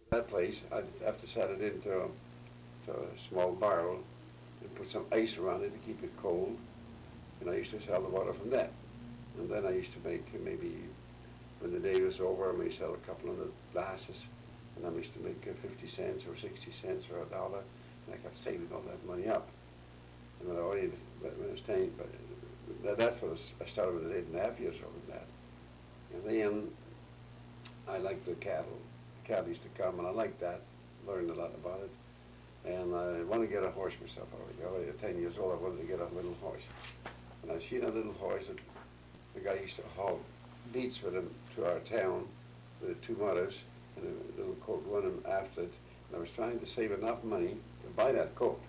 that place, I'd have to set it into to a small barrel and put some ice around it to keep it cold. And I used to sell the water from that. And then I used to make maybe, when the day was over, I may sell a couple of glasses. And I used to make 50 cents or 60 cents or $1. And I kept saving all that money up. And when I was 10, but that's what I started with 8.5 years old with that. And then I liked the cattle. The cattle used to come, and I liked that. Learned a lot about it. And I wanted to get a horse myself already. At 10 years old, I wanted to get a little horse. And I seen a little horse that the guy used to haul beets with him to our town with the two mothers, and a little colt running after it. And I was trying to save enough money to buy that colt.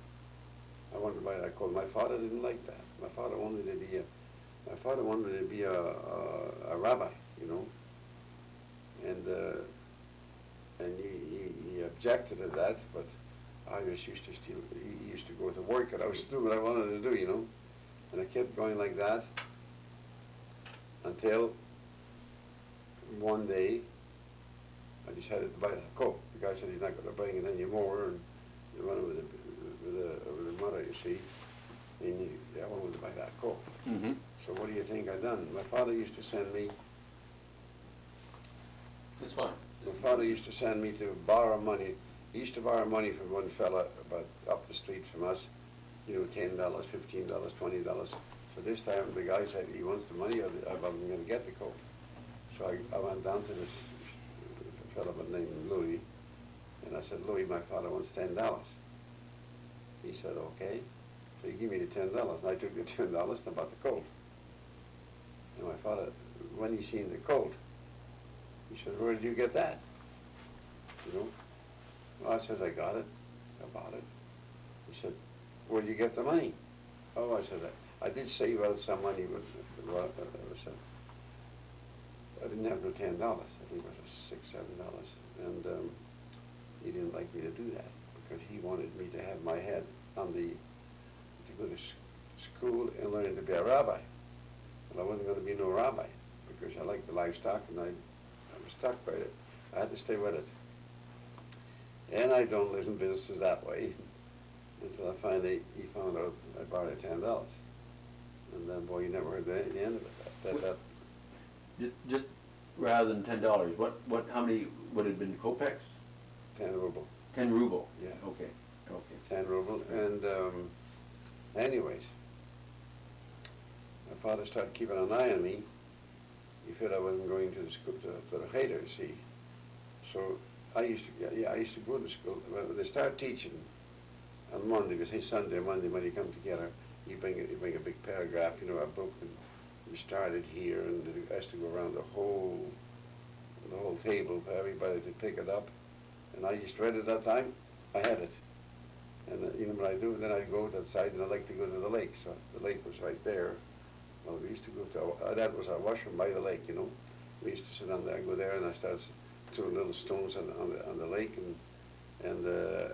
I wanted to buy that colt. My father didn't like that. My father wanted to be a rabbi, you know. And he objected to that, but I was used to still, he used to go to work, and I was doing what I wanted to do, you know. And I kept going like that until one day I decided to buy that colt. The guy said he's not going to bring it anymore, and he went with the mother, you see. And I wanted to buy that colt. Mm-hmm. So what do you think I done? My father used to send me. That's fine. My father used to send me to borrow money. He used to borrow money from one fella about up the street from us, you know, $10, $15, $20. So this time the guy said he wants the money, or I wasn't going to get the coat. So I went down to this fellow by the name of Louis, and I said, Louis, my father wants $10. He said, okay. So he gave me the $10, and I took the $10 and bought the colt. And my father, when he seen the colt, he said, where did you get that? You know? Well, I said, I got it. I bought it. He said, where did you get the money? Oh, I said, I did save out some money, but I didn't have no $10. I think it was $6, $7. And he didn't like me to do that because he wanted me to have my head on to go to school and learn to be a rabbi. But I wasn't going to be no rabbi because I liked the livestock, and I was stuck by it. I had to stay with it. And I don't listen businesses that way until I finally, he found out I borrowed $10. And then, boy, you never heard the end of it. Just rather than $10, how many would it have been kopecks? 10 ruble. 10 ruble. Yeah. Okay. 10 ruble. And anyways, my father started keeping an eye on me. He felt I wasn't going to the school, to the cheder, see. So I used to go to school. When they start teaching on Monday, we say Sunday or Monday when you come together, you bring a big paragraph, you know, a book, and we started here, and it has to go around the whole table for everybody to pick it up. And I just read it that time. I had it. And you know what I do? Then I go outside, and I like to go to the lake. So the lake was right there. Well, we used to go to, that was our washroom by the lake, you know. We used to sit down there and go there, and I started throwing little stones on the lake, and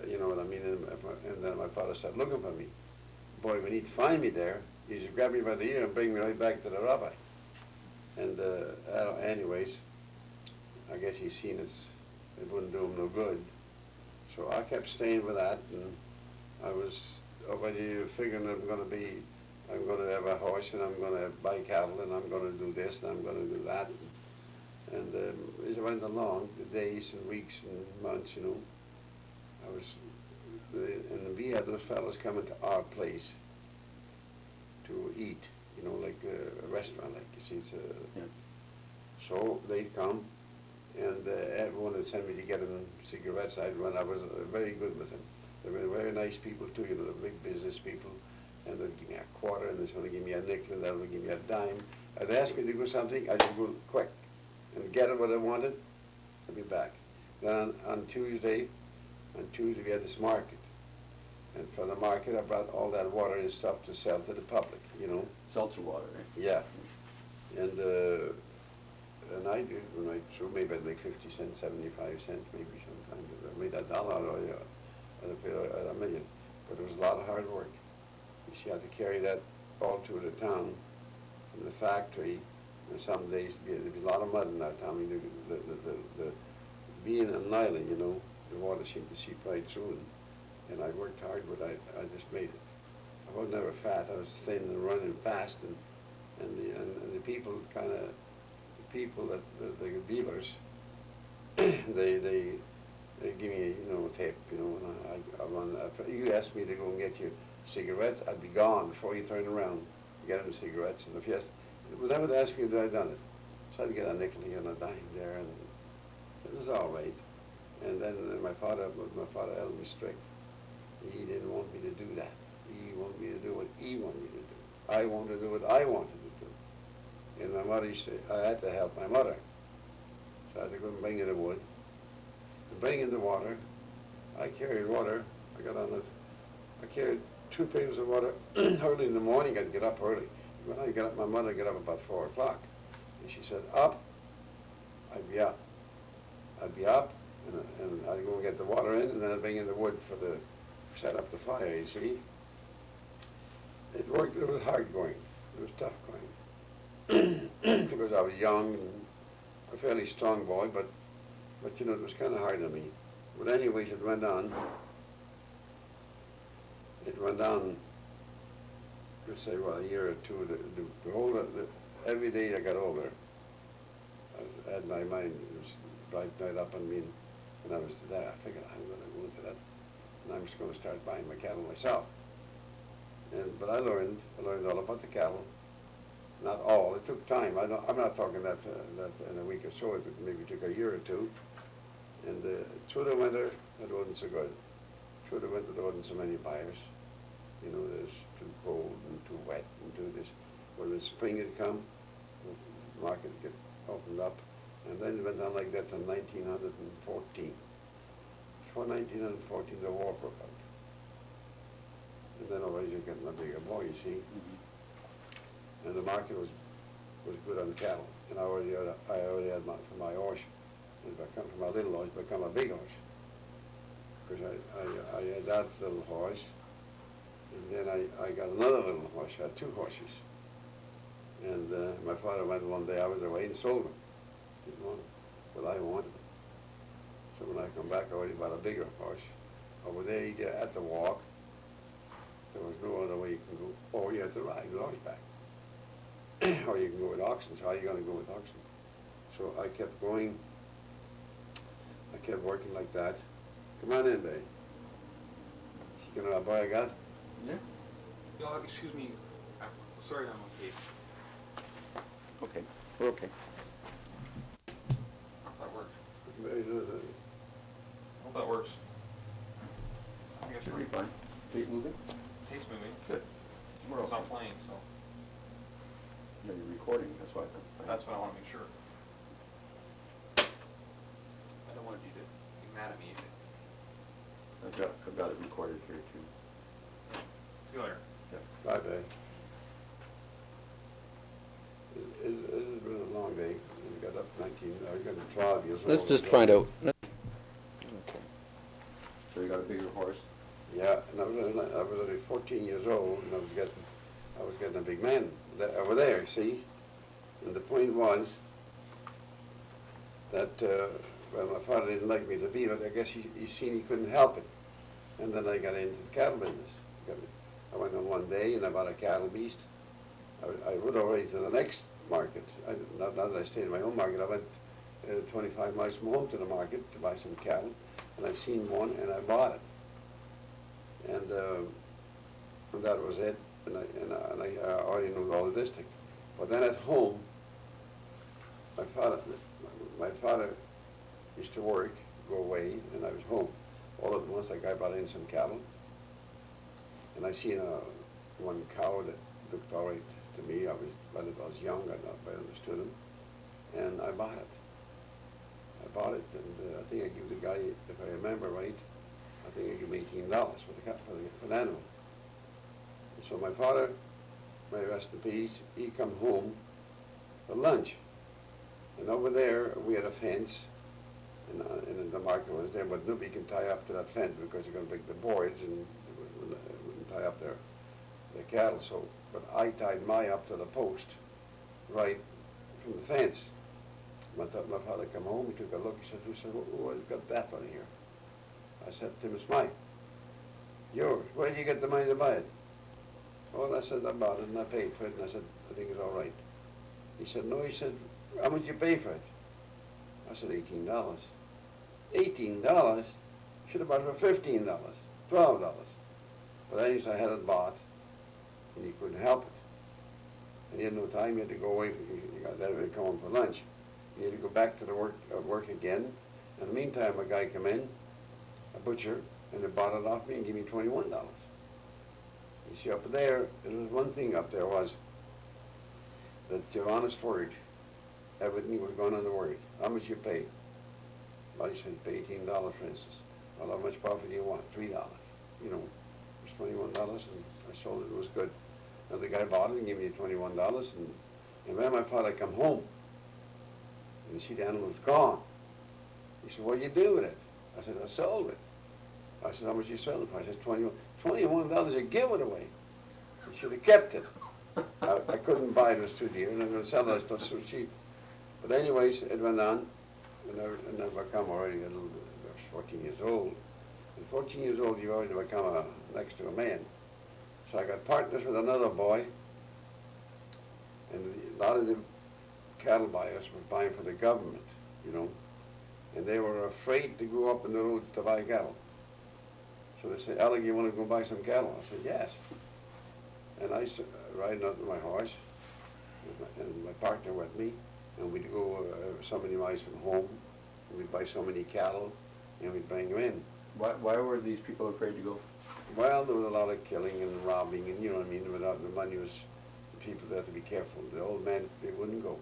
you know what I mean. And then my father started looking for me. Boy, when he'd find me there, he'd just grab me by the ear and bring me right back to the rabbi. And anyways, I guess he seen it wouldn't do him no good. So I kept staying with that, and I was already figuring I'm going to have a horse, and I'm going to buy cattle, and I'm going to do this, and I'm going to do that. And as I went along, the days and weeks and months, you know, and we had those fellows coming to our place to eat, you know, like a restaurant, like you see. Yeah. So they'd come, and everyone would send me to get them cigarettes. I was very good with them. They were very nice people too, you know, the big business people. And they'd give me a quarter, and this one would give me a nickel, and that would give me a dime. I'd ask me to go something, I'd go quick and get what I wanted, I'd be back. Then on Tuesday we had this market. And for the market, I brought all that water and stuff to sell to the public, you know. Seltzer water, right? Yeah. And I did, when I threw, maybe I'd make 50 cents, 75 cents, maybe sometimes. I made $1 I'd have paid $1 million. But it was a lot of hard work. You had to carry that all to the town from the factory, and some days there'd be a lot of mud in that town. I mean, being an island, you know, the water seemed to seep right through, and I worked hard, but I just made it. I was never fat, I was thin and running fast, and the people kind of, the people that, the dealers, they give me, a tip, and I run, if you asked me to go and get you cigarettes, I'd be gone before you turn around to get them cigarettes, and if you asked, without asking you, I'd done it. So I'd get a nickel and a dime there, and it was all right. And then my father held me strict. He didn't want me to do that. He wanted me to do what he wanted me to do. I wanted to do what I wanted to do. And my mother used to, I had to help my mother. So I had to go and bring in the wood. And bring in the water. I carried water. I got on it. I carried 2 pails of water early in the morning. I'd get up early. When I got up, my mother got up about 4 o'clock. And she said, up. I'd be up. I'd be up, and I'd go and get the water in, and then I'd bring in the wood for the, set up the fire, you see. It worked, it was hard going. It was tough going. Because I was young and a fairly strong boy, but it was kind of hard on me. But anyways, it went on. It went on, let's say, a year or two. Every day I got older, I had my mind, it was brightened up on me, and I was there. I figured I'm going to go into that, and I'm just going to start buying my cattle myself. But I learned all about the cattle. Not all. It took time. I'm not talking that in a week or so. It maybe took a year or two. And through the winter, it wasn't so good. Through the winter, there wasn't so many buyers. There's too cold and too wet and too this. When the spring had come, the market get opened up, and then it went on like that till 1914. Before 1914, the war broke out. And then always you're getting a bigger boy, you see. And the market was good on the cattle. And I already had for my horse, and from my little horse, become a big horse. Because I had that little horse, and then I got another little horse. I had 2 horses. And my father went one day, I was away, and sold them. Didn't want them, but I wanted them. So when I come back, I already bought a bigger horse. Over there, you had to walk. There was no other way you can go. Or you had to ride the horseback. Or you can go with oxen. So how are you going to go with oxen? So I kept going. I kept working like that. Come on in, babe. You know what boy I got? Yeah. Yo, excuse me. I'm sorry, I'm okay. Okay, we're okay. Hope that works. Very good. Hope that works. I guess Should be fine. Feet moving? Tape's moving. Good. We're It's okay. not playing, so No, you're recording, that's why. that's what I want to make sure. I don't want you to be mad at me. I've got it recorded here too. See you later. Yeah. Bye, babe. It's been a long day. You got up 12 years old. Let's just find out. Okay. So you got a bigger horse? Yeah, and I was only 14 years old, and I was getting a big man over there, see? And the point was that, well, my father didn't like me to be, but I guess he seen he couldn't help it. And then I got into the cattle business. I went on one day and I bought a cattle beast. I went already to the next market. Not that I stayed in my own market. I went 25 miles from home to the market to buy some cattle, and I seen one and I bought it. And that was it. And I already knew all the district. But then at home, my father used to work, go away, and I was home. All at once, like I brought in some cattle, and I seen one cow that looked all right to me. I was young, I understood him, and I bought it. And I think I gave the guy, if I remember right, I think I gave him $18 for the animal. And so my father, may rest in peace, he come home for lunch, and over there we had a fence. And the market was there, but nobody can tie up to that fence because you're going to break the boards and it wouldn't tie up their cattle. So, but I tied my up to the post, right from the fence. My father come home, he took a look, he said, who has got that on here? said to him, it's mine. Yours. Where did you get the money to buy it? Well, I said, I bought it and I paid for it, and I said, I think it's all right. He said, no, he said, how much you pay for it? I said, $18. $18? Should have bought it for $15, $12. But anyways, I had it bought, and he couldn't help it. And he had no time, he had to go away, he got that come home for lunch. He had to go back to the work again. In the meantime, a guy come in, a butcher, and they bought it off me and gave me $21. You see, up there, there was one thing up there was that your honest word, everything was going on the word. How much you paid? Well, he said, pay $18, for instance. Well, how much profit do you want? $3. You know, it was $21, and I sold it, it was good. And the guy bought it and gave me $21, and when my father come home, and see the animal was gone, he said, what did you do with it? I said, I sold it. I said, how much you sell it for? I said, $21, you give it away. You should have kept it. I couldn't buy it, it was too dear, and I'm going to sell that stuff so cheap. But anyways, it went on, and I've become already a little bit, I was 14 years old. At 14 years old, you already become next to a man. So I got partners with another boy, and a lot of the cattle buyers were buying for the government, you know, and they were afraid to go up in the road to buy cattle. So they said, Alec, you want to go buy some cattle? I said, yes. And I riding out with my horse, and my partner with me, and we'd go so many miles from home, and we'd buy so many cattle, and we'd bring them in. Why were these people afraid to go? Well, there was a lot of killing and robbing, and you know what I mean, without the money was, the people had to be careful. The old men, they wouldn't go.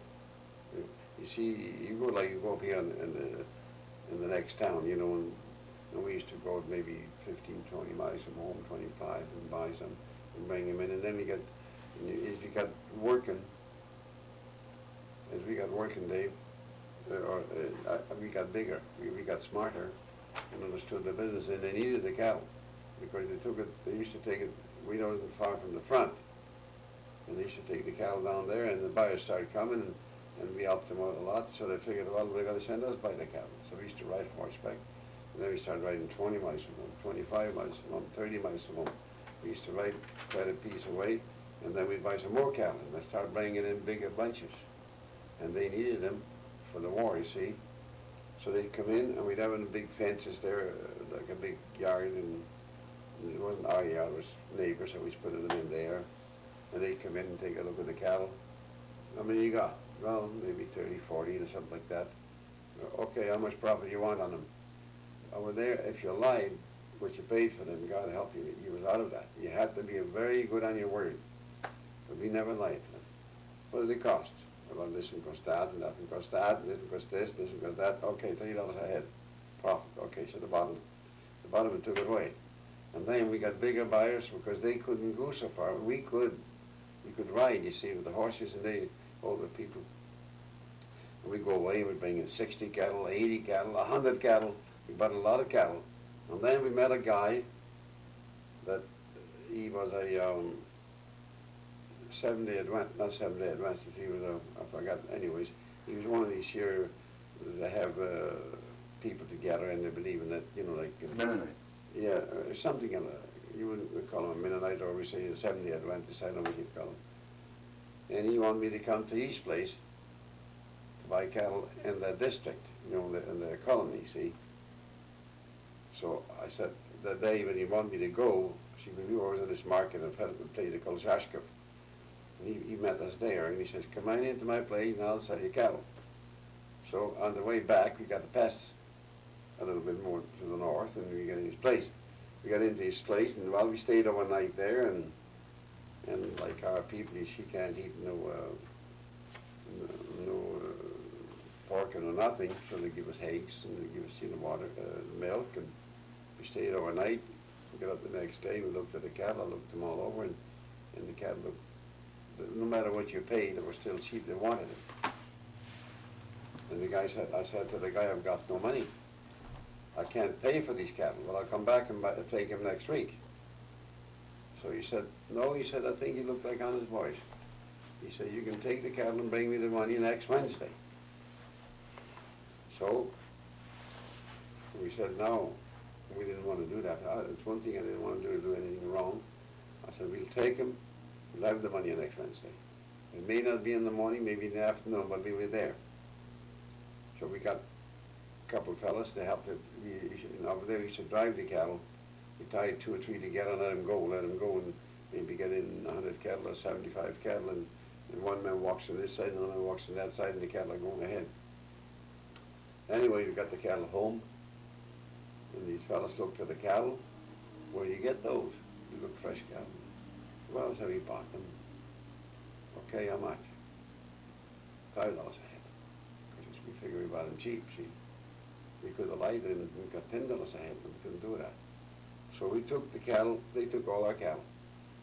You see, you go like you go up here in the next town, you know, and we used to go maybe 15, 20 miles from home, 25, and buy some and bring them in. And then as we got working, Dave, we got bigger, we got smarter, and understood the business, and they needed the cattle because they used to take it. We wasn't far from the front, and they used to take the cattle down there, and the buyers started coming, and we helped them out a lot. So they figured, well, they're going to send us by the cattle. So we used to ride horseback, and then we started riding 20 miles from home, 25 miles from home, 30 miles from home. We used to ride quite a piece away, and then we'd buy some more cattle, and they started bringing in bigger bunches, and they needed them for the war, you see. So they'd come in, and we'd have the big fences there, like a big yard, and it wasn't our yard, it was neighbors, so we put them in there, and they'd come in and take a look at the cattle. How many you got? Well, maybe 30, 40, or something like that. Okay, how much profit you want on them? Over there, if you lied, what you paid for them, God help you, you was out of that. You had to be very good on your word. But we never lied to them. What did they cost? Well, this one cost that, and that one cost that, and this one cost this one cost that. Okay, $30 a head. Profit. Okay, so the bottom took it away. And then we got bigger buyers because they couldn't go so far. We could ride, you see, with the horses, and they, older people. And we'd go away and we'd bring in 60 cattle, 80 cattle, 100 cattle. We bought a lot of cattle. And then we met a guy that he was a 7-day Adventist, not 7-day Adventist, he was I forgot, anyways, he was one of these here that have people together and they believe in that, you know, like... Mennonite. Yeah, something, you wouldn't call him a Mennonite, or we say a 7-day Adventist, I don't know what you'd call him. And he wanted me to come to his place to buy cattle in the district, you know, in the colony, see. So I said, that day when he wanted me to go, see, we were in this market and a place called Shashkov. And he met us there, and he says, come on into my place and I'll sell you cattle. So on the way back, we got to pass a little bit more to the north, and we got in his place. We got into his place, and while we stayed overnight there, and like our people, he can't eat no pork or nothing, so they give us eggs, and they give us, you know, water, milk, and we stayed overnight. We got up the next day, we looked at the cattle, I looked them all over, and the cattle looked, no matter what you paid, they were still cheap, they wanted it. And the guy said, I said to the guy, I've got no money. I can't pay for these cattle. Well, I'll come back and take him next week. So he said, no, he said, I think he looked like on his voice. He said, you can take the cattle and bring me the money next Wednesday. So we said, no. We didn't want to do that. It's one thing I didn't want to do anything wrong. I said, we'll take them, we'll have the money next Wednesday. It may not be in the morning, maybe in the afternoon, but we were there. So we got a couple of fellas to help it. Over there, we used to drive the cattle. We tied 2 or 3 together and let them go and maybe get in 100 cattle or 75 cattle, and one man walks on this side and another walks on that side, and the cattle are going ahead. Anyway, we got the cattle home, and these fellas looked at the cattle. Where do you get those? You look fresh cattle. Well, so we bought them. Okay, how much? $5 a head. Because we figured we bought them cheap. See, we could have lied and we got $10 a head, but we couldn't do that. So we took the cattle, they took all our cattle.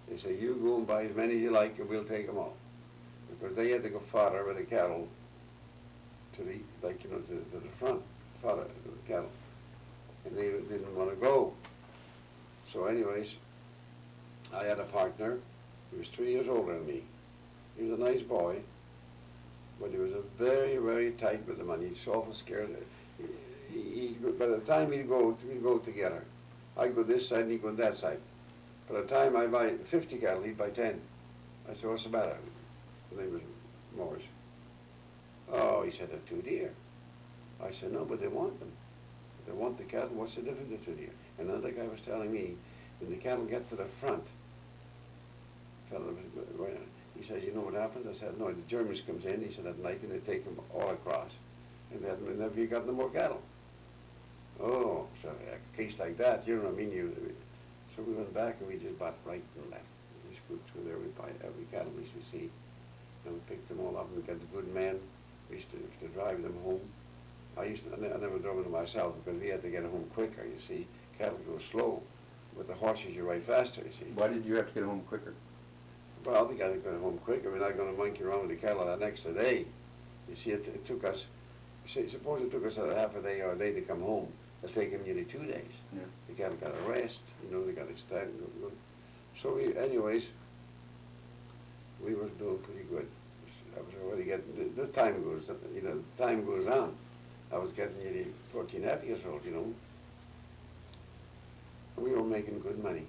They said, you go and buy as many as you like and we'll take them all. Because they had to go fodder with the cattle to the, like, to the front, fodder with the cattle. And they didn't want to go. So anyways, I had a partner, he was 3 years older than me. He was a nice boy, but he was a very, very tight with the money. He's awful scared. By the time we'd go together. I'd go this side and he'd go that side. By the time I buy 50 cattle, he'd buy 10. I said, what's the matter? His name was Morris. Oh, he said, they're too dear. I said, no, but they want them. If they want the cattle, what's the difference? They're too dear. Another guy was telling me, when the cattle get to the front, he said, you know what happens? I said, no, the Germans comes in, he said, at night, and they take them all across. And then never you got no more cattle. Oh, so a case like that, you know what I mean? So we went back and we just bought right and left. We scooped through there, we buy every cattle we should see. And we picked them all up, and we got the good men. We used to drive them home. I never drove them myself because we had to get home quicker, you see. Cattle go slow. With the horses, you ride faster, you see. Why did you have to get home quicker? Well, we got to get home quicker. We're not going to monkey around with the cattle that extra day. You see, it took us, suppose it took us a half a day or a day to come home. It's taken nearly 2 days. Yeah. The cattle got a rest, they got to start. So anyways, we were doing pretty good. I was already getting, the time goes on. I was getting nearly 14 half years old, We were making good money.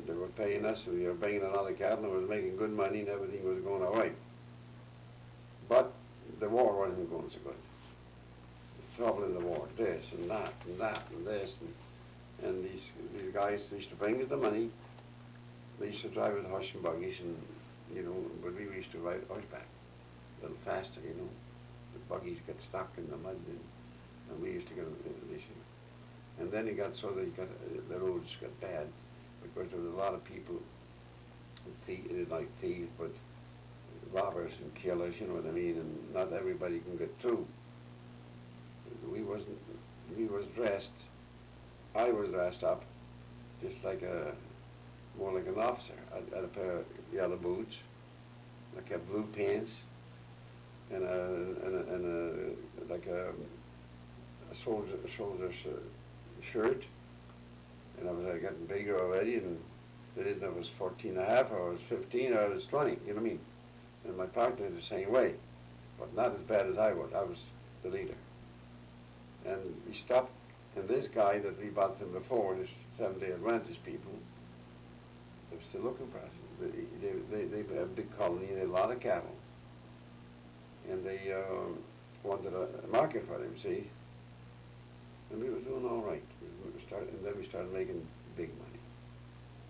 They were paying us, we were bringing a lot of cattle, and we were making good money, and everything was going all right. But the war wasn't going so good. The trouble in the war, this and that and that and this, and these guys used to bring us the money. They used to drive with horse and buggies, and but we used to ride horseback a little faster, The buggies get stuck in the mud, and we used to get this. And then it got so that the roads got bad because there was a lot of people, like thieves, but robbers and killers, you know what I mean, and not everybody can get through. We was dressed, I was dressed up just like more like an officer. I had a pair of yellow boots, like a blue pants, and like a soldier's shirt, and I was getting bigger already, and they didn't know I was 14 and a half, or I was 15, or I was 20, you know what I mean? And my partner was the same way, but not as bad as I was. I was the leader. And we stopped, and this guy that we bought from before, this Seventh-day Adventist people, they were still looking for us. They have a big colony, they had a lot of cattle, and they wanted a market for them, see? And we were doing all right. And then we started making big money.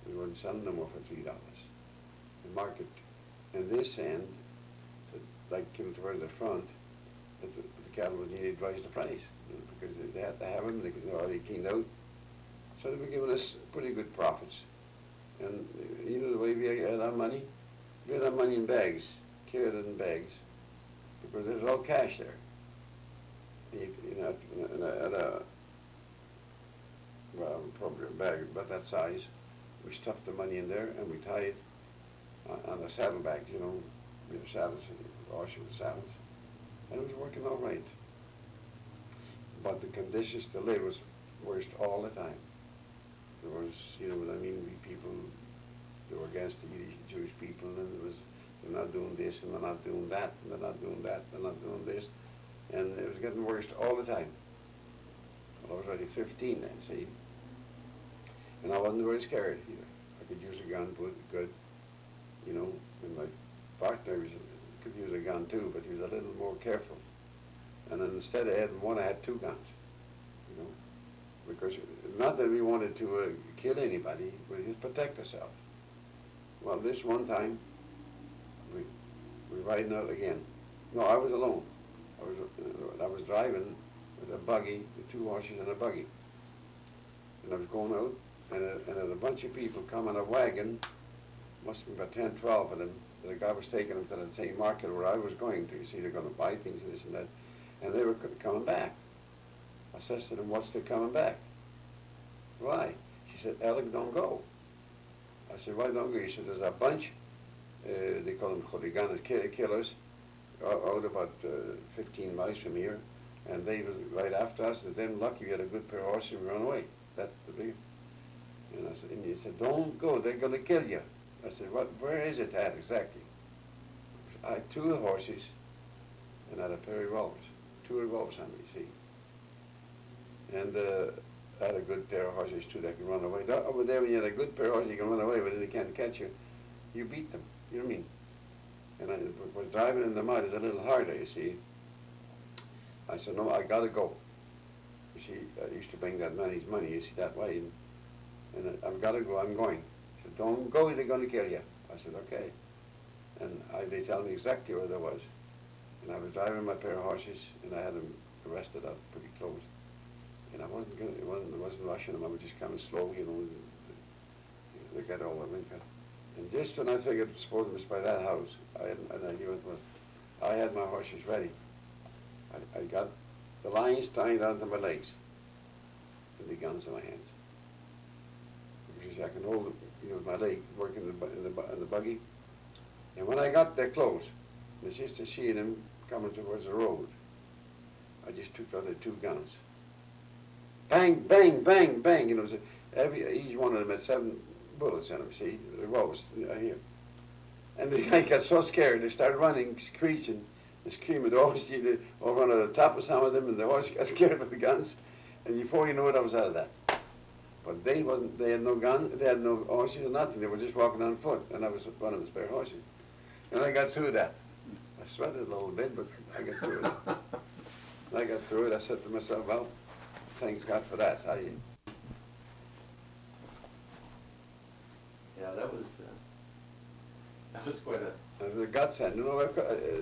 We weren't selling them more for $3. The market in this end, like towards the front, the cattle would nearly rise the price because they had to have them. They were already cleaned out, so they were giving us pretty good profits. And the way we had our money, we had our money in bags, carried it in bags, because there's all cash there. Probably a bag about that size. We stuffed the money in there and we tied it on the saddlebags, we had saddles, washing with saddles. And it was working all right. But the conditions to live was worst all the time. There was, people, they were against the Jewish people, and they're not doing this, and they're not doing that, and they're not doing that, they're not doing this. And it was getting worse all the time. Well, I was already 15 then, see? And I wasn't very scared either. I could use a gun good, you know, and my partner could use a gun too, but he was a little more careful. And then instead of having one, I had two guns, you know, because not that we wanted to kill anybody, but just protect ourselves. Well, this one time, we riding out again. No, I was alone. I was driving with a buggy, with two horses and a buggy. And I was going out, and a bunch of people come in a wagon, must have been about 10, 12 of them. The guy was taking them to the same market where I was going to. You see, they're going to buy things and this and that. And they were coming back. I says to them, what's they coming back? Why? She said, Alec, don't go. I said, why don't go? He said, there's a bunch, they call them chuliganas, killers, out about 15 miles from here, and they was right after us, and then lucky we had a good pair of horses and we ran away. That's the big. And he said, don't go, they're going to kill you. I said, where is it at exactly? I had two horses, and I had a pair of revolvers. Two revolvers on me, see. And I had a good pair of horses too that could run away. Over there, when you had a good pair of horses, you can run away, but they can't catch you. You beat them, you know what I mean? And I was driving in the mud, it's a little harder, you see. I said, no, I gotta go. You see, I used to bring that money's money, you see, that way. And I've gotta go, I'm going. He said, don't go, they're gonna kill you. I said, okay. And they tell me exactly where there was. And I was driving my pair of horses, and I had them arrested up pretty close. And I wasn't rushing them, I was just coming slow, you know, they got all of them. And just when I figured, suppose it was by that house, I knew it was, I had my horses ready. I got the lines tied onto my legs, and the guns in my hands. Because I can hold, you know, my leg working in the buggy. And when I got there close, and it's just to see them coming towards the road, I just took out the two guns. Bang, bang, bang, bang. You know, each one of them had 7 bullets in them, see? The revolvers here. And the guy got so scared, they started running, screeching, and screaming. The horse, they all run on the top of some of them, and the horse got scared with the guns. And before you know it, I was out of that. But they had no guns, they had no horses or nothing. They were just walking on foot, and I was one of the spare horses. And I got through that. I sweated a little bit, but I got through it. And I got through it. I said to myself, well, thanks God for that. Yeah, that was quite a. The guts and, you know,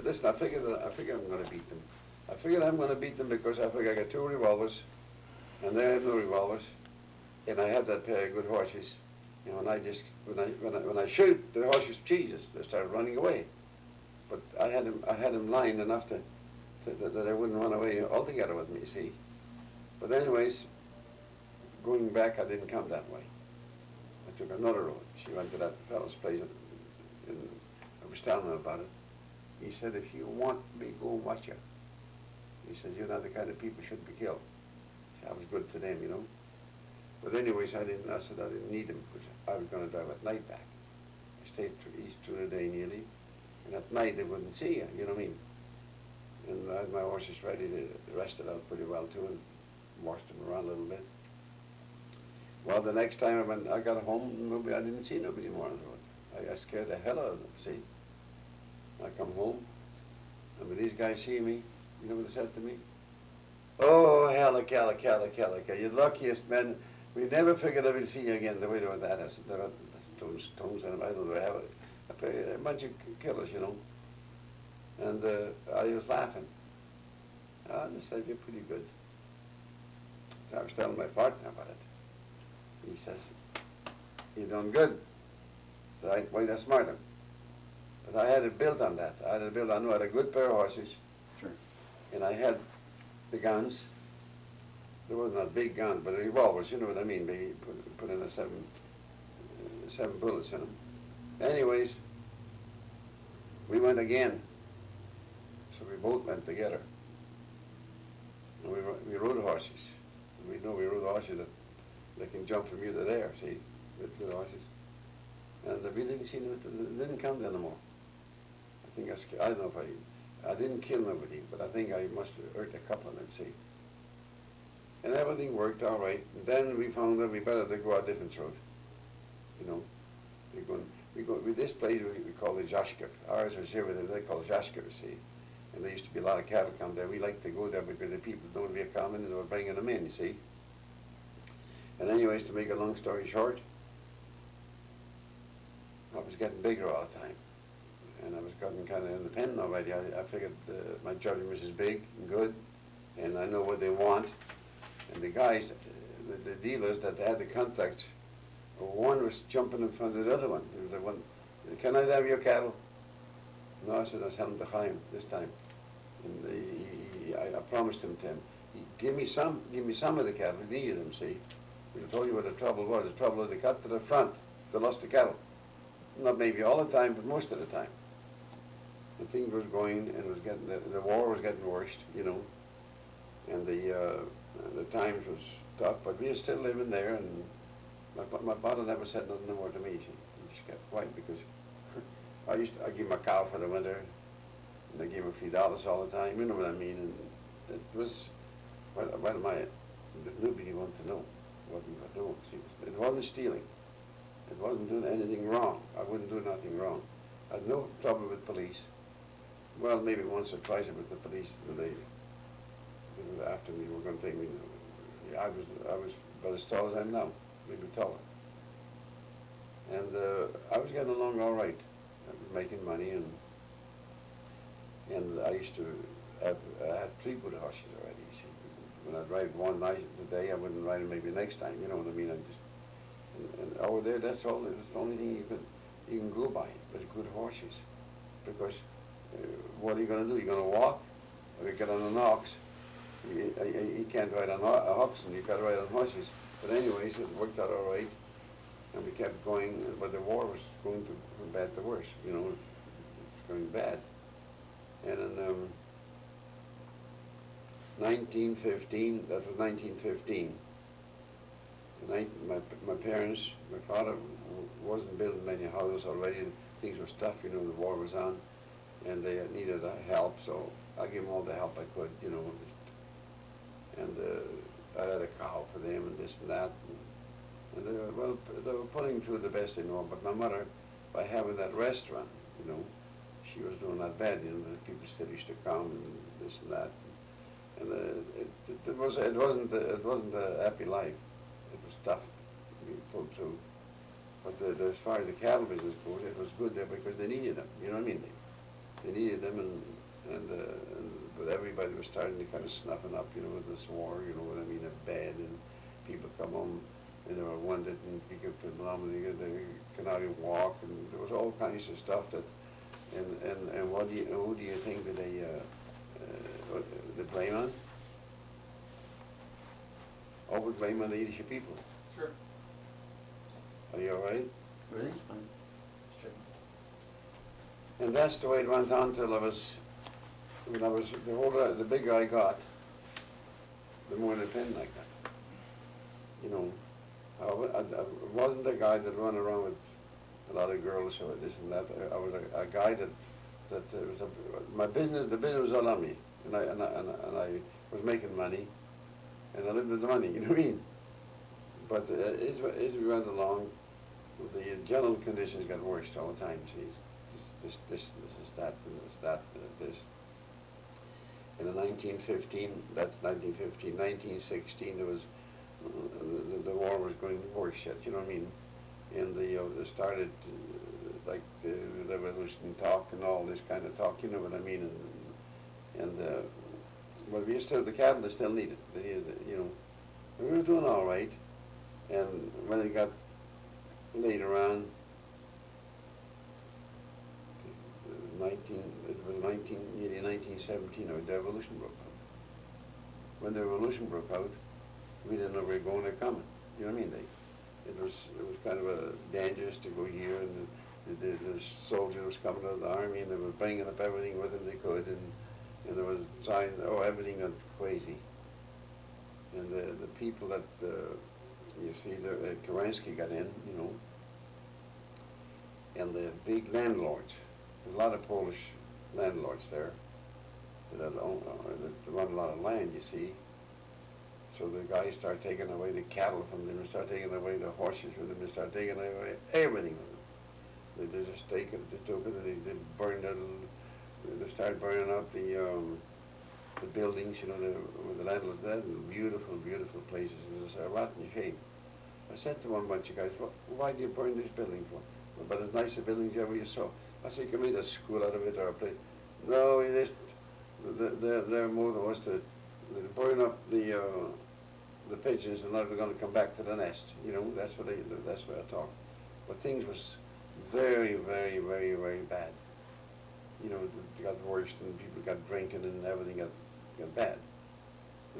listen, I figured I'm going to beat them. I figured I'm going to beat them because I figured I got 2 revolvers, and they have no revolvers, and I have that pair of good horses. You know, and I just, when I shoot, the horses, Jesus, they started running away. But I had them lined enough that they wouldn't run away altogether with me, see. But anyways, going back, I didn't come that way. I took another road. She went to that fellow's place, and I was telling him about it. He said, if you want me, go and watch her. He said, you're not the kind of people who should be killed. See, I was good to them, you know. But anyways, I said I didn't need them because I was going to drive at night back. I stayed east through the day nearly, and at night they wouldn't see you, you know what I mean? And I had my horses ready, they rested out pretty well too, and washed them around a little bit. Well, the next time I got home, I didn't see nobody more on the road. I scared the hell out of them, see? I come home, and when these guys see me, you know what they said to me? Oh, Halleck, you're the luckiest man. We never figured I would see you again the way they were that. I said, there are tones and I don't know, I have a bunch of killers, you know. And I was laughing. Oh, they said, you're pretty good. So I was telling my partner about it. He says, you're doing good. Why, that's smarter. But I had it built on that. I knew I had a good pair of horses. Sure. And I had the guns. There wasn't a big gun, but revolvers, you know what I mean. They put in seven bullets in them. Anyways, we went again. So we both went together. And we rode horses. We rode horses that can jump from here to there, see, with good horses. And we didn't see them, they didn't come anymore. I don't know if I didn't kill nobody, but I think I must have hurt a couple of them, see. And everything worked all right. And then we found that we better to go a different road. You know, with this place we call the Zashker. Ours was here with it, they call it Zashker, see. And there used to be a lot of cattle come there. We liked to go there because the people don't be coming and they were bringing them in, you see. And anyways, to make a long story short, I was getting bigger all the time. And I was getting kind of independent already. I figured my judgment was big and good, and I know what they want. And the guys, the dealers that had the contacts, one was jumping in front of the other one. He was like, "Can I have your cattle?" No, I said, "I tell him to hire him this time." And I promised him to him, give me some of the cattle. We needed them, see. We told you what the trouble was. The trouble was they got to the front, they lost the cattle. Not maybe all the time, but most of the time. The thing was going, and was getting the war was getting worse, you know, and the times was tough. But we were still living there, and my father never said nothing more to me. He just kept quiet because I give him a cow for the winter, and I gave him a few dollars all the time. You know what I mean? And it was nobody wanted to know what we were doing. See, it wasn't stealing. It wasn't doing anything wrong. I wouldn't do nothing wrong. I had no trouble with police. Well, maybe once or twice with the police. After we were going to take me, I was about as tall as I am now, maybe taller. And I was getting along all right. I was making money, and I used to I had 3 good horses already. See, when I'd ride one night a day, I wouldn't ride them maybe next time. You know what I mean? I just and over there, that's the only thing you can go by with good horses, because what are you going to do? You're going to walk, or you get on an ox. You can't ride on oxen. You got to ride on horses. But anyways, it worked out all right, and we kept going. But the war was going from bad to worse. You know, it's going bad. And in 1915, that was 1915. My parents, my father wasn't building many houses already. Things were tough, you know, the war was on, and they needed help, so I gave them all the help I could, you know. And I had a cow for them and this and that. And they were putting through the best they know. But my mother, by having that restaurant, you know, she was doing that bad, you know, the people still used to come and this and that. And it wasn't a happy life. It was tough to be pulled through. But as far as the cattle business goes, it was good there because they needed them. You know what I mean? They needed them, but everybody was starting to kind of snuffing up, you know, with this war. You know what I mean? Bad, and people come home and they were wounded, and people could they could not even walk, and there was all kinds of stuff that. And who do you think that they blame on? All would blame on the Yiddish people. Sure. Are you all right? Everything's fine. And that's the way it went on till when I was, the older, the bigger I got, the more independent I got. You know, I wasn't the guy that ran around with a lot of girls or this and that. I was a guy that my business, the business was all on me, and I was making money, and I lived with the money. You know what I mean? But as we went along, the general conditions got worse all the time. See, this is that, and this. In 1915, that's 1915, 1916, there was the war was going worse yet. You know what I mean? And they started like the revolution talk and all this kind of talk. You know what I mean? But we still, the cattle they still needed. They needed it, you know. And we were doing all right. And when it got later on, nearly 1917, the revolution broke out. When the revolution broke out, we didn't know where we were going or coming. You know what I mean? It was kind of dangerous to go here, and the soldiers was coming out of the army, and they were bringing up everything with them they could, and there was signs, everything went crazy. And the people that, you see, Kerensky got in, you know, and the big landlords, there's a lot of Polish landlords there that run a lot of land, you see. So the guys start taking away the cattle from them, and start taking away the horses from them, and start taking away everything from them. They just take it, they took it, and they burned it, they started burning out the buildings, you know, with the landlord, that beautiful, beautiful places. It was a rotten shape. I said to one bunch of guys, well, why do you burn this building for? But as nice a buildings ever you saw. I said, you can make a school out of it or a place. No, it is, their motto was to burn up the pigeons and not going to come back to the nest. You know, that's what I talk. But things was very, very, very, very bad. You know, it got worse and people got drinking and everything got bad.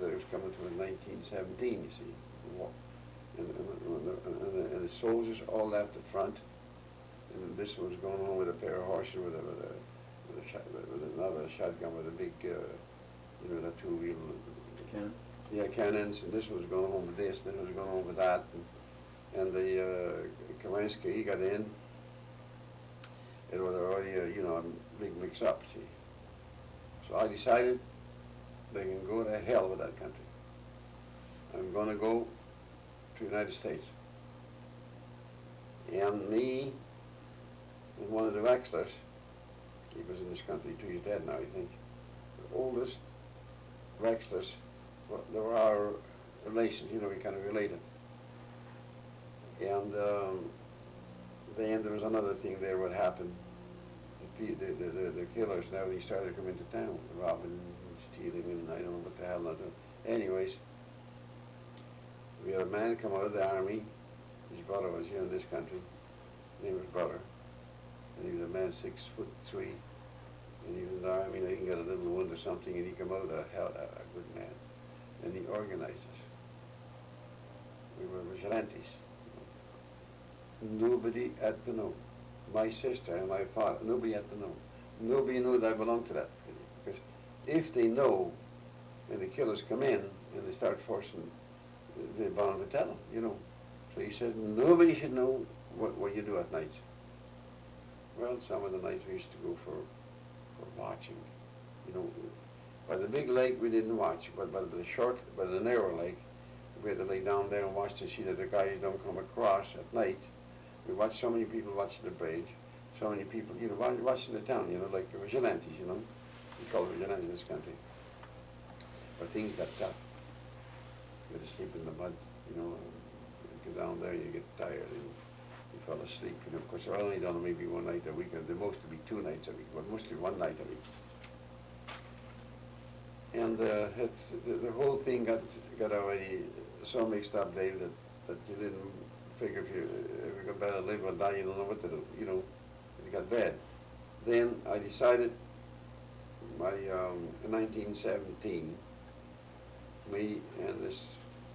It was coming to in 1917, you see. And the soldiers all left the front, and this was going on with a pair of horses with another shotgun with a big, you know, the two-wheel Cannon? Yeah, cannons, and this was going home with this, and then it was going home with that, and the Kaminsky, he got in. It was already, you know, a big mix-up, see. So I decided they can go to hell with that country. I'm going to go to the United States. And me and one of the Wexlers, he was in this country too, he's dead now, I think. The oldest Wexlers, they were our relations, you know, we kind of related. And then there was another thing there, what happened. The killers now, they started to come into town, robbing, stealing, and I don't know what the hell not doing. Anyways, we had a man come out of the army. His brother was here in this country. His name was Brother. And he was a man 6'3", and he was in the army, and he got a little wound or something, and he came out a good man. And he organized us. We were vigilantes. Nobody had to know. My sister and my father, nobody had to know. Nobody knew that I belonged to that. Because if they know, and the killers come in, and they start forcing, they're bound to tell them, you know. So he said, nobody should know what you do at night. Well, some of the nights we used to go for watching, you know. By the big lake we didn't watch, but by the narrow lake, we had to lay down there and watch to see that the guys don't come across at night. We watched so many people watching the bridge, so many people, you know, watching the town, you know, like vigilantes, you know. We call it vigilantes in this country. But things got tough. You had to sleep in the mud, you know. You go down there, you get tired, and you fall asleep. You know, of course, I only done maybe one night a week, or the most would be 2 nights a week, but mostly one night a week. And the whole thing got already so mixed up, Dave, that you didn't figure if you got better live or die, you don't know what to do, you know. It got bad. Then I decided, in 1917, me and this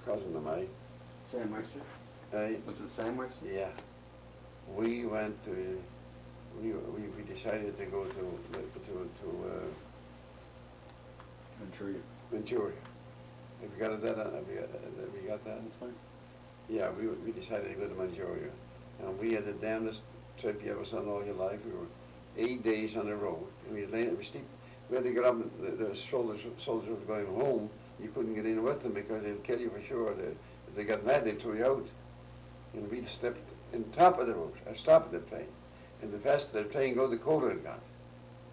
cousin of mine, Sam Wexler? Was it Sam Wexler? yeah, we went to, we decided to go to Manchuria. Manchuria. Have you got that? Have you got that? That's fine. Yeah, we decided to go to Manchuria, and we had the damnedest trip you ever saw in all your life. We were 8 days on the road, and we had to get up. The soldiers were going home. You couldn't get in with them because they'd kill you for sure. If they got mad, they'd throw you out. And we stepped in top of the road. I stopped the plane, and the faster the plane go, the colder it got,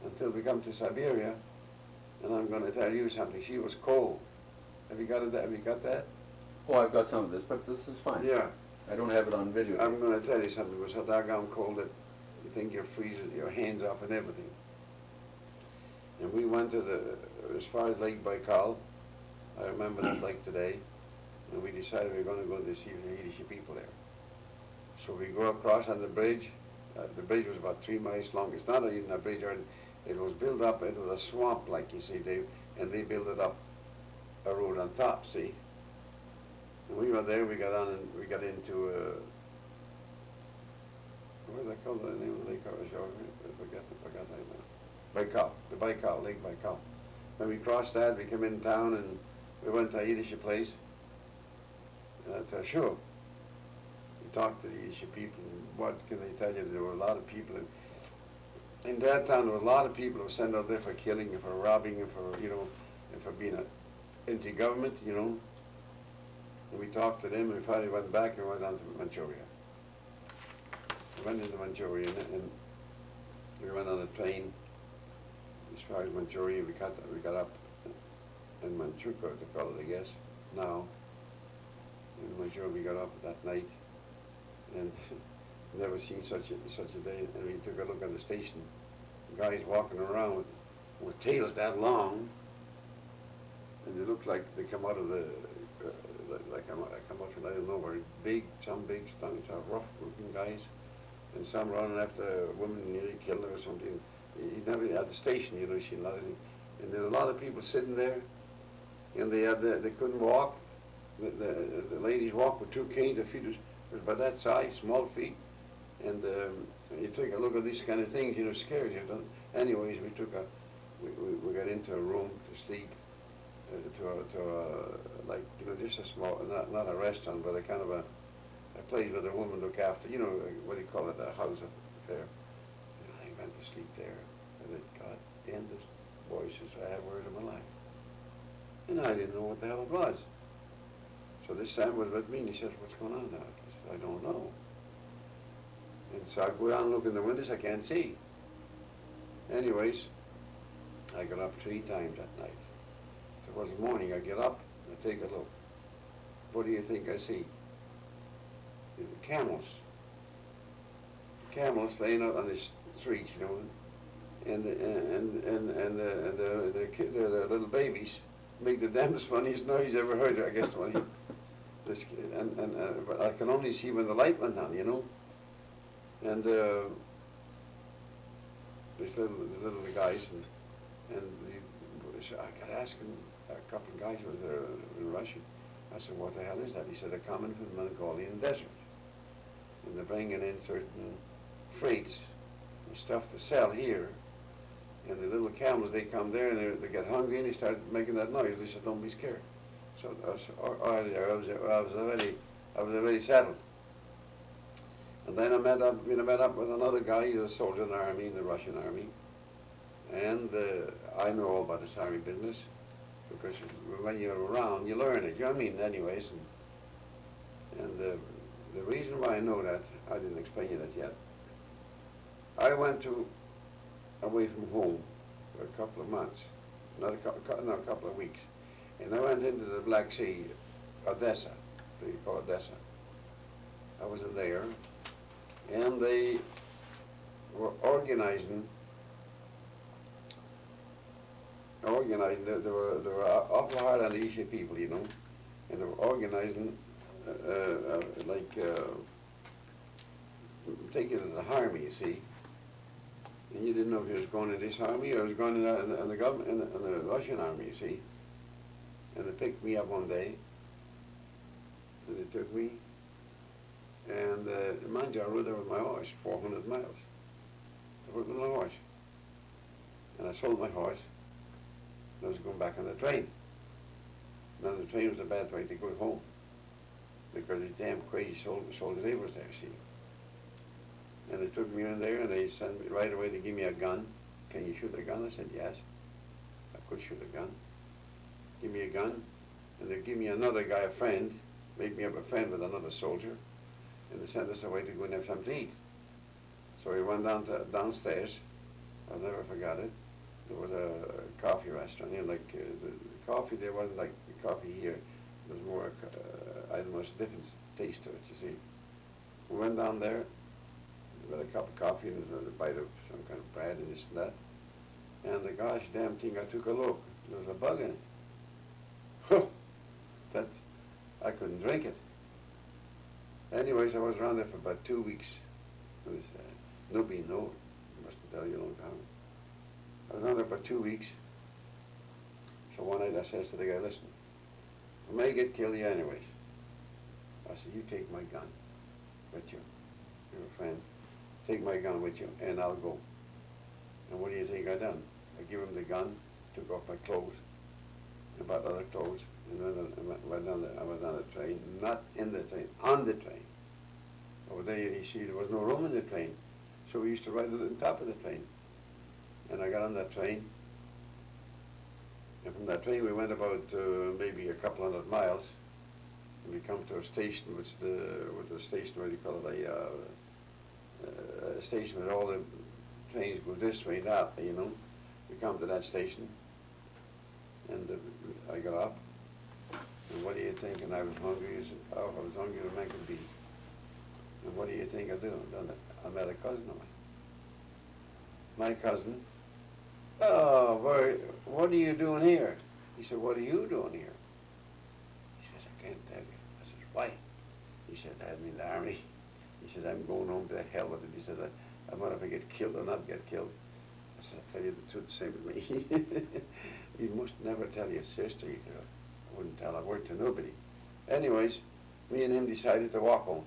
until we come to Siberia. And I'm going to tell you something. She was cold. Have you got it? Have you got that? Oh, I've got some of this, but this is fine. Yeah. I don't have it on video. I'm going to tell you something. It was so doggone cold that you think you're freezing your hands off and everything. And we went to as far as Lake Baikal. I remember this lake today. And we decided we were going to go to see the Yiddish people there. So we go across on the bridge. The bridge was about 3 miles long. It's not even a bridge. It was built up into a swamp, like you see, and they built it up a road on top, see? And we were there, we got on and we got into, what is that called, the name of the lake? I forgot that name. Baikal, the Baikal, Lake Baikal. When we crossed that, we came in town and we went to a Yiddish place. Sure. We talked to the Yiddish people, and what can they tell you? There were a lot of people. In that town, there were a lot of people who were sent out there for killing and for robbing and for, you know, and for being anti-government, you know. And we talked to them, and we finally went back and went on to Manchuria. We went into Manchuria, and we went on a train as far as Manchuria. We got up in Manchuria, they call it, I guess, now. In Manchuria, we got up that night, and never seen such a day. And we took a look at the station. Guys walking around with tails that long, and they look like they come out of the like come out from I don't know where. Some big, strong, rough-looking guys, and some running after a woman nearly killed her or something. You never at the station, you see a lot of things. And there were a lot of people sitting there, and they couldn't walk. The ladies walked with 2 canes. Their feet was about that size, small feet. And you take a look at these kind of things, scares you. Anyways, we got into a room to sleep, like, just a small, not a restaurant, but a kind of a place where the woman look after, what do you call it, a house up there. And I went to sleep there, and it got the endless voices I ever heard in my life. And I didn't know what the hell it was. So this Sam was with me, and he said, "What's going on now?" I said, "I don't know." And so I go down and look in the windows, I can't see. Anyways, I got up 3 times that night. Towards the morning, I get up, and I take a look. What do you think I see? The camels. Camels laying out on the street, and the little babies make the damnedest funniest noise you ever heard, I guess. But I can only see when the light went on, And these little guys, so I got asking a couple of guys who was there in Russian. I said, "What the hell is that?" He said, "They're coming from the Mongolian desert, and they're bringing in certain freights and stuff to sell here. And the little camels, they come there and they get hungry and they start making that noise." They said, "Don't be scared." So I was already settled. And then I met up with another guy. He was a soldier in the army, in the Russian army. And I know all about this army business, because when you're around, you learn it. You know what I mean? Anyways, and the reason why I know that, I didn't explain you that yet. I went away from home for a couple of months, a couple of weeks, and I went into the Black Sea, Odessa, they call Odessa. I was in there, and they were organizing. They were awful hard on the Isha people, and they were organizing taking it to the army, you see. And you didn't know if you was going in this army or was going in the government, in the Russian army, you see. And they picked me up one day, and they took me, and mind you, I rode there with my horse, 400 miles. I rode with my horse. And I sold my horse, and I was going back on the train. Now the train was a bad way to go home, because these damn crazy soldiers, they was there, see. And they took me in there, and they sent me right away to give me a gun. "Can you shoot a gun?" I said, "Yes, I could shoot a gun." Give me a gun, and they give me another guy, a friend, made me up a friend with another soldier, and they sent us away to go and have something to eat. So we went downstairs. I'll never forget it. There was a coffee restaurant, the coffee there wasn't like the coffee here. It was more, I don't know, it's a different taste to it, you see. We went down there, got a cup of coffee and a bite of some kind of bread and this and that. And the gosh damn thing, I took a look. There was a bug in it. I couldn't drink it. Anyways, I was around there for about 2 weeks. Nobody knew. I must tell you a long time. I was around there for 2 weeks. So one night I says to the guy, "Listen, I may get killed here anyways." I said, "You take my gun with you. You're a friend. Take my gun with you, and I'll go." And what do you think I done? I give him the gun, took off my clothes, and bought other clothes, and then I went on the train, not in the train, on the train. Over there, you see, there was no room in the train, so we used to ride on top of the train. And I got on that train, and from that train we went about maybe a couple 100 miles, And we come to a station, with the station, what do you call it, a station where all the trains go this way and that, you know. We come to that station, and I got up, and what do you think? And I was hungry as, I was hungry as a man could be. And what do you think I do? I met a cousin of mine. My cousin, oh, what are you doing here? He said, what are you doing here? He says, I can't tell you. I said, why? He said, I had me in the army. He said, I'm going home to hell with it. He said, I'm going to get killed or not get killed. I said, I'll tell you the truth, same with me. You must never tell your sister. I wouldn't tell a word to nobody. Anyways, me and him decided to walk home.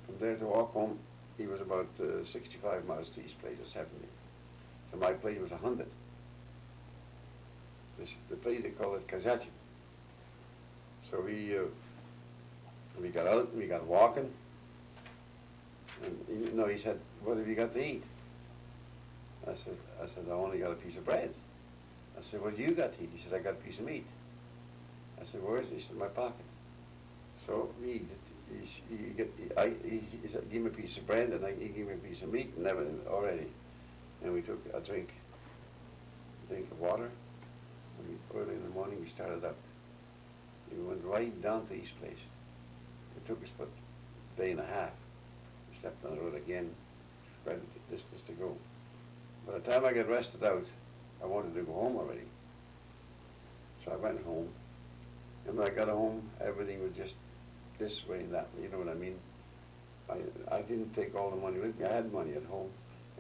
From there to walk home, he was about 65 miles to his place, or 70. So my place was 100. The place, they call it Kazachi. So we got out, and we got walking. And he said, what have you got to eat? I said, I only got a piece of bread. I said, what do you got to eat? He said, I got a piece of meat. I said, where is it? He said, in my pocket. So he said, give me a piece of bread, and he gave me a piece of meat and everything already. And we took a drink of water, and early in the morning we started up. We went right down to his place. It took us about a day and a half. We slept on the road again, quite a distance to go. By the time I got rested out, I wanted to go home already. So I went home, and when I got home, everything was just this way and that way, you know what I mean? I didn't take all the money with me. I had money at home.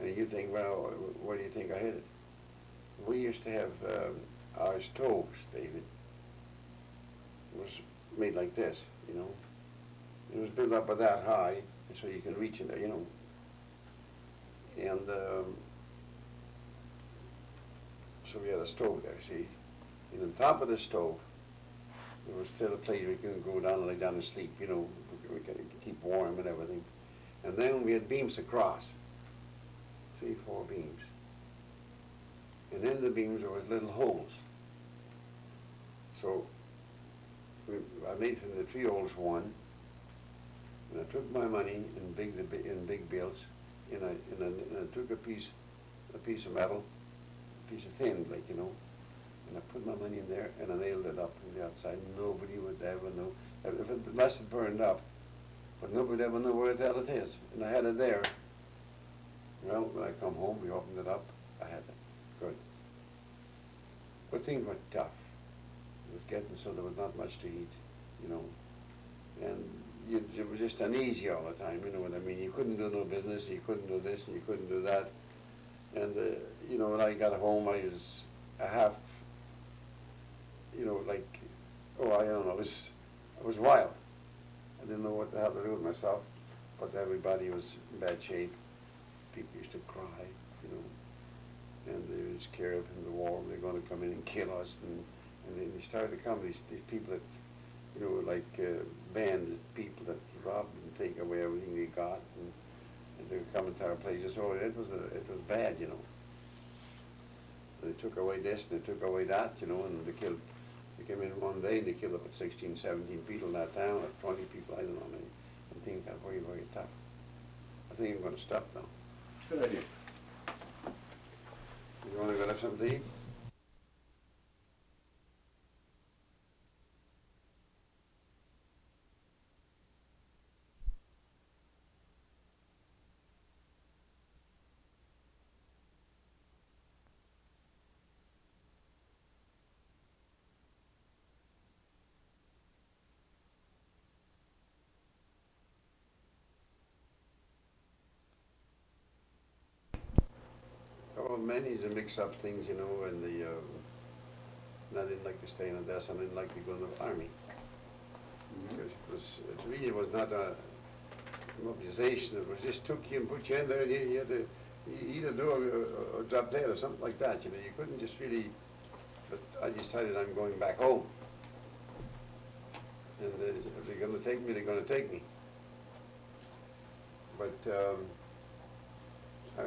And you think, well, where do you think I hid it? We used to have our stoves, David. It was made like this, you know. It was built up that high, so you can reach in there, you know. And so we had a stove there, see. And on top of the stove, there was still a place where you can go down and lay down and sleep, you know, we can keep warm and everything. And then we had beams across, 3, 4 beams. And in the beams there was little holes. So I made from the 3 holes one, and I took my money in big bills, and I took a piece of metal, a piece of thin, like, you know, and I put my money in there, and I nailed it up from the outside. Nobody would ever know. If it unless it burned up, but nobody would ever know where the hell it is. And I had it there. Well, when I come home, we opened it up. I had it. Good. But things were tough. It was getting so there was not much to eat, you know. And it was just uneasy all the time, you know what I mean? You couldn't do no business, you couldn't do this, and you couldn't do that. And, you know, when I got home, I was a half, you know, like, I don't know, I was wild. I didn't know what the hell to do with myself, but everybody was in bad shape. People used to cry, you know, and they were scared from the war, they're going to come in and kill us, and then they started to come, these people that, you know, like bandit people that rob and take away everything they got, and they would come into our places. So it was bad, you know. They took away this, and they took away that, you know, and they came in one day and they killed about 16, 17 people in that town, or 20 people, I don't know how many, and things got very, very tough. I think I'm going to stop now. Good idea. You want to go have something to eat? Oh, many's a mix-up things, you know, and and I didn't like to stay in Odessa, I didn't like to go in the army. Because it really was not a mobilization, it was just took you and put you in there, and you had to either do or drop dead or something like that, you know, you couldn't just really, but I decided I'm going back home. And if they're going to take me, they're going to take me. But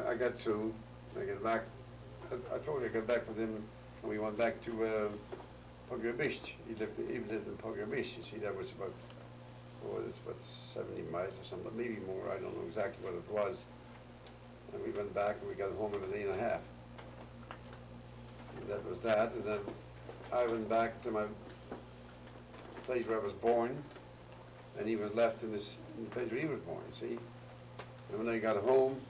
I got through. I got back. I told you I got back with him, and we went back to Puggerbish. He lived in Puggerbish. You see, that was about, it's about 70 miles or something, maybe more. I don't know exactly what it was. And we went back and we got home in a day and a half. And that was that. And then I went back to my place where I was born, and he was left in the place where he was born, see? And when I got home,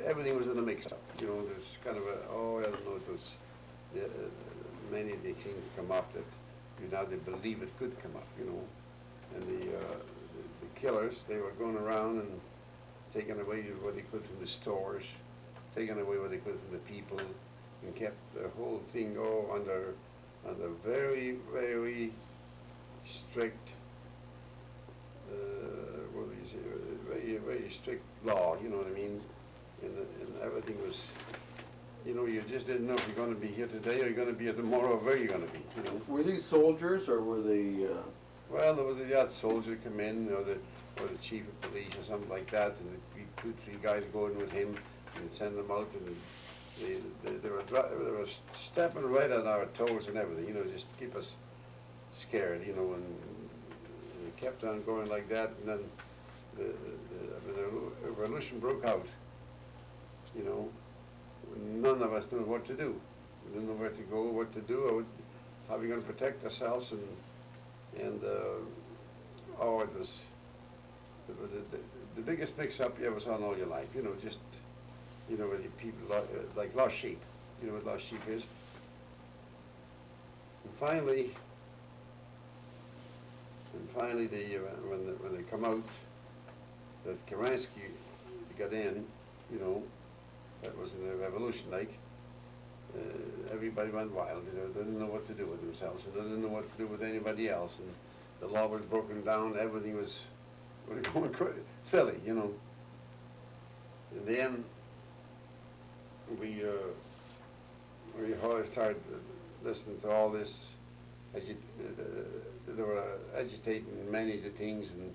everything was in a mix-up. You know, there's kind of I don't know, it was, many of the things come up that you now they believe it could come up, you know. And the killers, they were going around and taking away what they could from the stores, taking away what they could from the people, and kept the whole thing under very, very strict, what do you say, very, very strict law, you know what I mean? And everything was, you know, you just didn't know if you're going to be here today or you're going to be here tomorrow, or where you're going to be, you know? Were these soldiers, or were they, Well, there was that soldier come in, or the chief of police or something like that, and there'd be 2, 3 guys going with him, and send them out, and they were stepping right on our toes and everything, you know, just to keep us scared, you know, and it kept on going like that, and then the revolution broke out, you know. None of us knew what to do. We didn't know where to go, what to do, or how we going to protect ourselves, and it was the biggest mix-up you ever saw in all your life, you know, just, you know, when people like lost sheep, you know what lost sheep is? And finally, when they come out, that Kerensky got in, you know, that was in the revolution, like, everybody went wild, you know, they didn't know what to do with themselves, and they didn't know what to do with anybody else, and the law was broken down, everything was going silly, you know. And then we started listening to all this, they were agitating many of the things and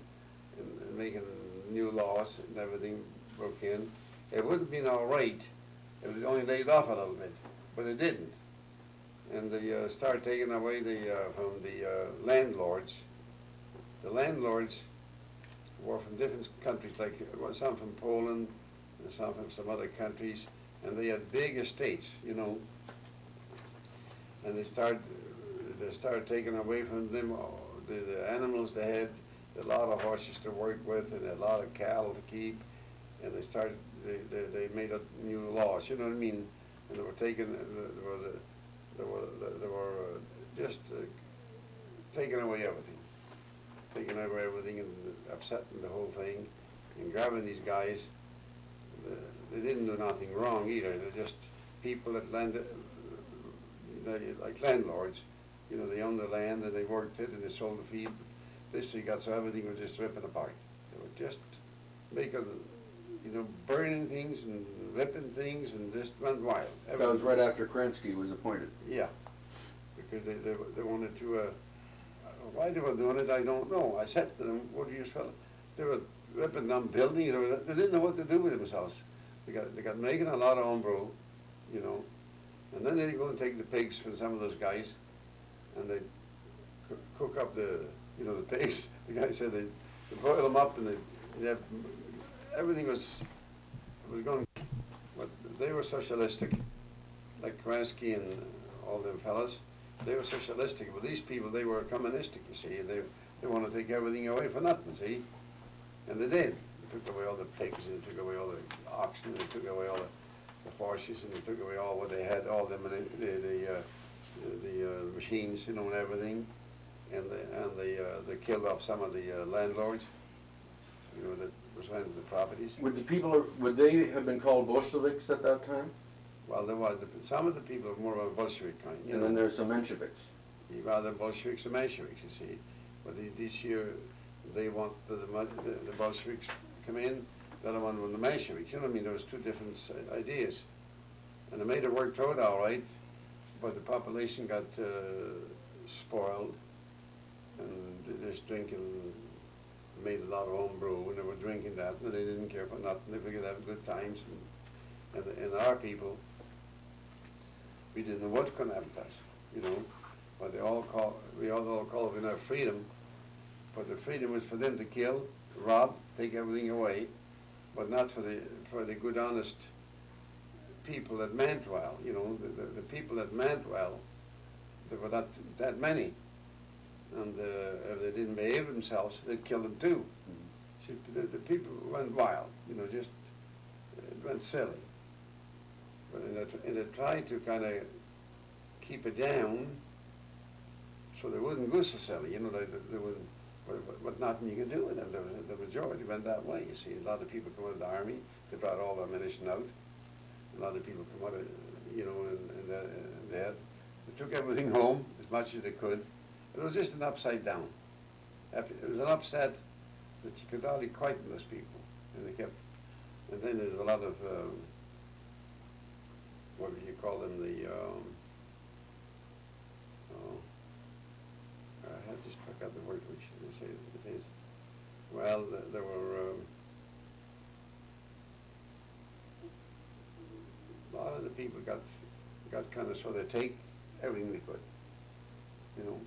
making new laws, and everything broke in. It would have been all right if it was only laid off a little bit, but it didn't. And they started taking away from the landlords. The landlords were from different countries, like some from Poland, and some from some other countries, and they had big estates, you know. And they started taking away from them the animals they had, a lot of horses to work with, and a lot of cattle to keep, and they made up new laws, you know what I mean? And they were taking, they were just taking away everything, and upsetting the whole thing, and grabbing these guys. They didn't do nothing wrong either. They're just people that landed, like landlords. You know, they owned the land and they worked it and they sold the field. This we got, so everything was just ripping apart. They were just making, you know, burning things and ripping things, and just went wild. that was right after Kerensky was appointed? Yeah, because they wanted to, why they were doing it, I don't know. I said to them, what do you spell it? They were ripping down buildings, they didn't know what to do with themselves. They got making a lot of homebrew, you know, and then they go and take the pigs from some of those guys, and they cook up the pigs. The guy said they boil them up, and everything was going, but they were socialistic, like Kerensky and all them fellas. They were socialistic, but these people, they were communistic, you see. They want to take everything away for nothing, see? And they did. They took away all the pigs, and they took away all the oxen, and they took away all the horses, and they took away all what they had, all them, the machines, you know, and everything. And they killed off some of the landlords, you know, that was renting the properties. Would they have been called Bolsheviks at that time? Well, there was, some of the people were more of a Bolshevik kind, you And know. then there's some Mensheviks. Rather Bolsheviks and Mensheviks, you see. But this year, they want the Bolsheviks come in, the other one were the Mensheviks. You know what I mean? There was two different ideas. And they made it work out all right, but the population got spoiled, and they just drinking, made a lot of home brew, and they were drinking that, and they didn't care for nothing. They figured have good times. And our people, we didn't know what's going to happen to us. you know, but we all call it our freedom, but the freedom was for them to kill, rob, take everything away, but not for the good, honest people that meant well, you know, the people that meant well, there were not that many. And if they didn't behave themselves, they'd kill them too. See, the people went wild, you know, just it went silly. But in a try to kind of keep it down, so they wouldn't go so silly, you know, they wouldn't, but nothing you can do with them. The majority went that way, you see. A lot of people come out of the army, they brought all their ammunition out. A lot of people come out of, you know, and they took everything home as much as they could. It was just an upside down. It was an upset that you could hardly quieten those people. And they kept, and then there's a lot of, what do you call them, I have to just pick out the word which they say it is. Well, there were, a lot of the people got kind of, so they take everything they could, you know.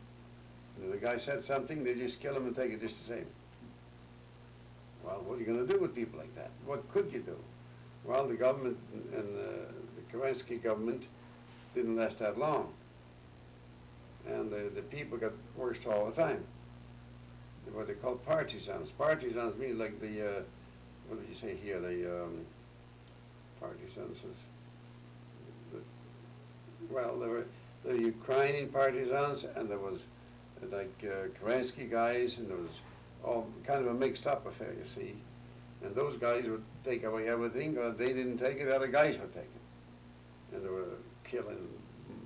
And if the guy said something, they just kill him and take it just the same. Well, what are you going to do with people like that? What could you do? Well, the government and the Kerensky government didn't last that long. And the people got worse all the time. What they call partisans. Partisans means like the, what did you say here, the partisans is, well, there were the Ukrainian partisans, and there was like Kerensky guys, and there was all kind of a mixed up affair, you see. And those guys would take away everything, or if they didn't take it, the other guys would take it. And they were killing,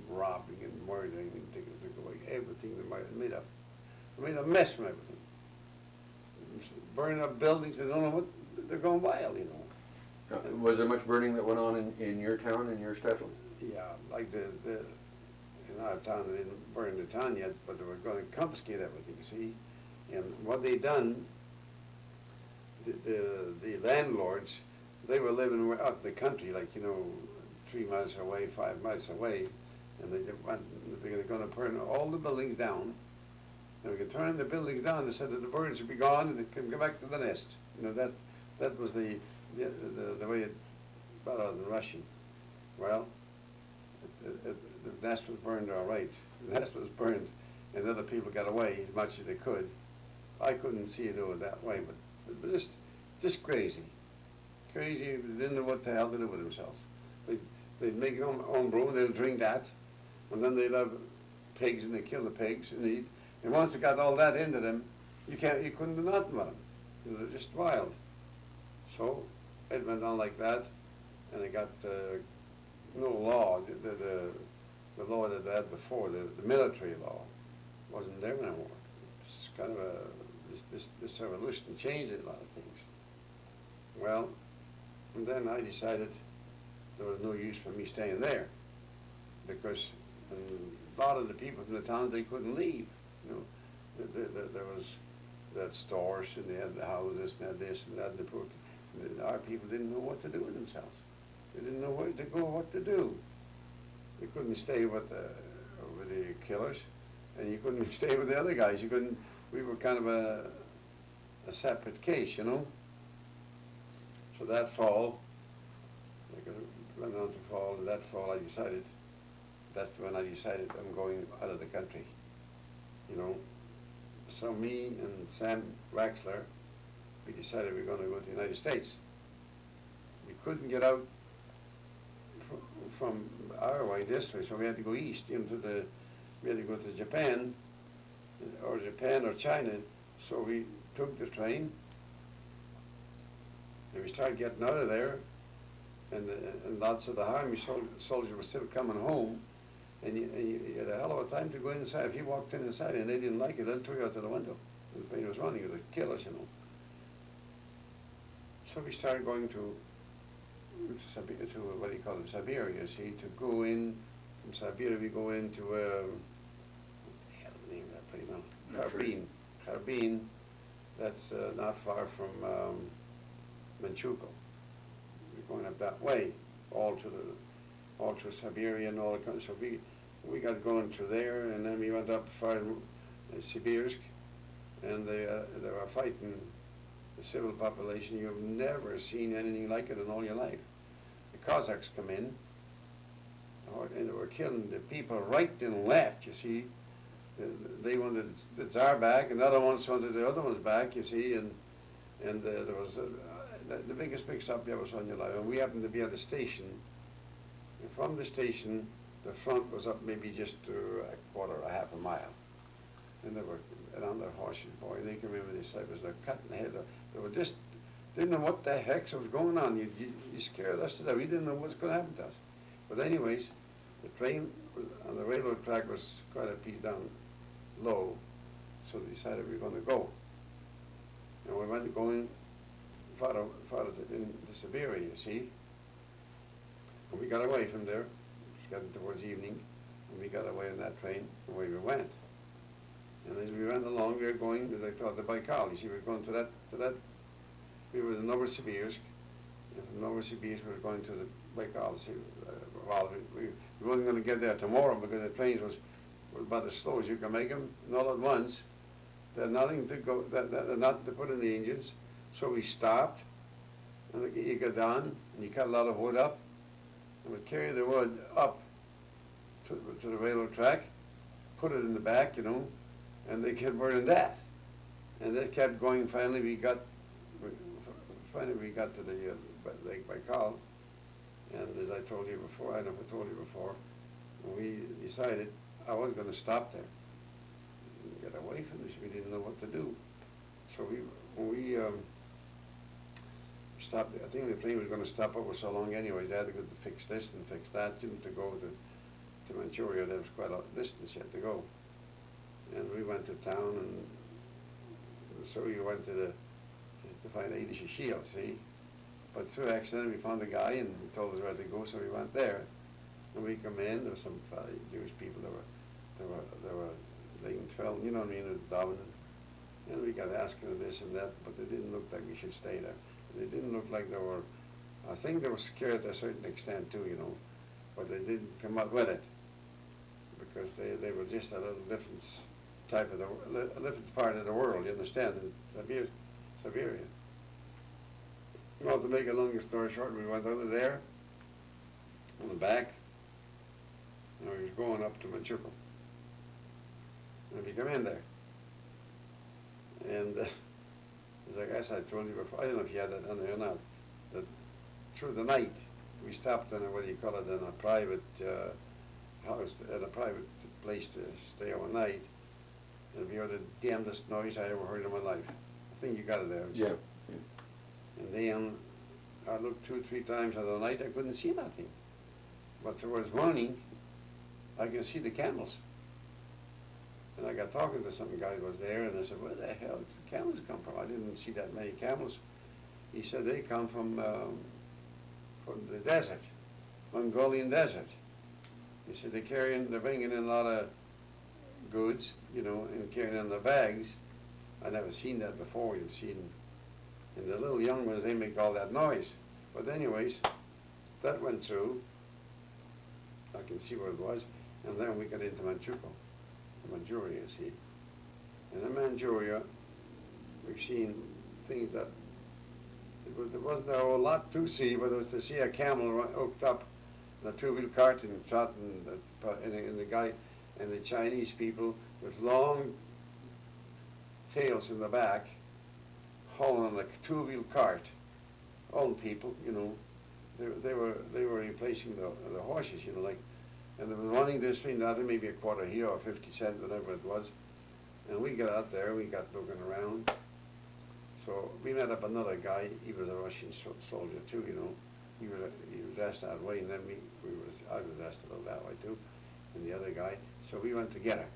robbing, and murdering, and taking away everything. They made a mess from everything. Burning up buildings, they don't know what, they're going wild, you know. Was there much burning that went on in your town, in your shtetl? Yeah, like in our town, they didn't burn the town yet, but they were going to confiscate everything, see? And what they done, the landlords, they were living out in the country, like, you know, 3 miles away, 5 miles away, and they were going to burn all the buildings down. And we could turn the buildings down, they said that the birds would be gone and they could go back to the nest. You know, that was the way it brought out in Russian. Well, the nest was burned all right. The nest was burned, and other people got away as much as they could. I couldn't see it over that way, but just crazy. Crazy, they didn't know what the hell to do with themselves. They'd make their own brew, and they'd drink that, and then they'd have pigs, and they'd kill the pigs, and eat. And once they got all that into them, you couldn't do nothing with them. They're just wild. So it went on like that, and it got no law. The law that they had before, the military law, wasn't there anymore. It's kind of this revolution changed a lot of things. Well, and then I decided there was no use for me staying there, because a lot of the people from the town, they couldn't leave. You know, there was that stores, and they had the houses, and had this and that, and our people didn't know what to do with themselves. They didn't know where to go, what to do. They couldn't stay with the killers, and you couldn't stay with the other guys. You couldn't. We were kind of a separate case, you know. So that fall, like I went on to fall, and that fall I decided. That's when I decided I'm going out of the country. You know, so me and Sam Waxler, we decided we were going to go to the United States. We couldn't get out from our way this way, so we had to go east into we had to go to Japan or China. So we took the train, and we started getting out of there, and lots of the army soldiers were still coming home. And you had a hell of a time to go inside. If you walked in inside and they didn't like it, they'll throw you out to the window. The plane was running, it would kill us, you know. So we started going to what do you call it, Siberia, see, to go in, from Siberia we go into, what the hell is the name of that place now? Karbin, that's not far from Manchukuo. We're going up that way, all through Siberia and all the country. So we got going through there, and then we went up as far as Sibirsk, and they were fighting the civil population. You've never seen anything like it in all your life. The Cossacks come in, and they were killing the people right and left, you see. They wanted the Tsar back, and the other ones wanted the other ones back, you see, and there was the biggest mix-up you ever saw in your life. And we happened to be at the station, and from the station, the front was up maybe just a quarter or half a mile. And they were on their horses, boy, they came in with these cyphers, they're cutting the head off. They were just, didn't know what the heck was going on. You scared us to death. We didn't know what's going to happen to us. But anyways, the train on the railroad track was quite a piece down low, so they decided we were going to go. And we went going farther into Siberia, you see. And we got away from there. It was getting towards evening, and we got away on that train, and away we went. And as we went along, we were going, as I thought, the Baikal. You see, we were going to that, we were in Novosibirsk, and from Novosibirsk we were going to the Baikal. See, well, we weren't going to get there tomorrow because the trains was about as slow as you can make them, and all at once. They had nothing to go, not to put in the engines, so we stopped, and you go down, and you cut a lot of wood up, and would carry the wood up to the railroad track, put it in the back, you know, and they kept burning that. And that kept going. Finally we got to the Lake Baikal, and as I told you before, I don't know if I told you before, we decided I was going to stop there and get away from this. We didn't know what to do. So when we stopped, I think the plane was going to stop over so long anyway. They had to go to fix this and fix that, you know, to go to Manchuria. There was quite a distance yet to go. And we went to town, and so we went to find the Yiddish shield, see? But through accident, we found a guy, and he told us where to go, so we went there. And we come in, there were some Jewish people that were laying 12, you know what I mean, davening. And we got asking this and that, but they didn't look like we should stay there. They didn't look like they were, I think they were scared to a certain extent too, you know, but they didn't come out with it, because they were just a little different type of a different part of the world, you understand, in Siberia. Well, to make a long story short, we went over there, on the back, and we was going up to Manchukuo. And we come in there. And as I guess I told you before, I don't know if you had that on there or not, that through the night, we stopped in what do you call it, in a private house, at a private place to stay overnight. And we heard the damnedest noise I ever heard in my life. I think you got it there. Yeah. And then I looked 2 or 3 times in the night, I couldn't see nothing. But towards morning, I could see the camels. And I got talking to some guy who was there, and I said, where the hell did the camels come from? I didn't see that many camels. He said they come from the desert, Mongolian desert. He said they're bringing in a lot of goods, you know, and carrying in the bags. I never seen that before. You've seen, and the little young ones, they make all that noise. But anyways, that went through. I can see where it was, and then we got into Manchuria, you see. And in Manchuria, we've seen things that there wasn't a whole lot to see, but it was to see a camel hooked up in a 2-wheel cart and shot and the guy and the Chinese people with long tails in the back, hauling on a 2-wheel cart. Old people, you know, they were replacing the horses, you know, like, and they were running this thing, I think maybe a quarter here or 50 cents, whatever it was. And we got out there, we got looking around. So we met up another guy. He was a Russian soldier too, you know. He was dressed that way, and then I was dressed a little that way too, and the other guy. So we went together.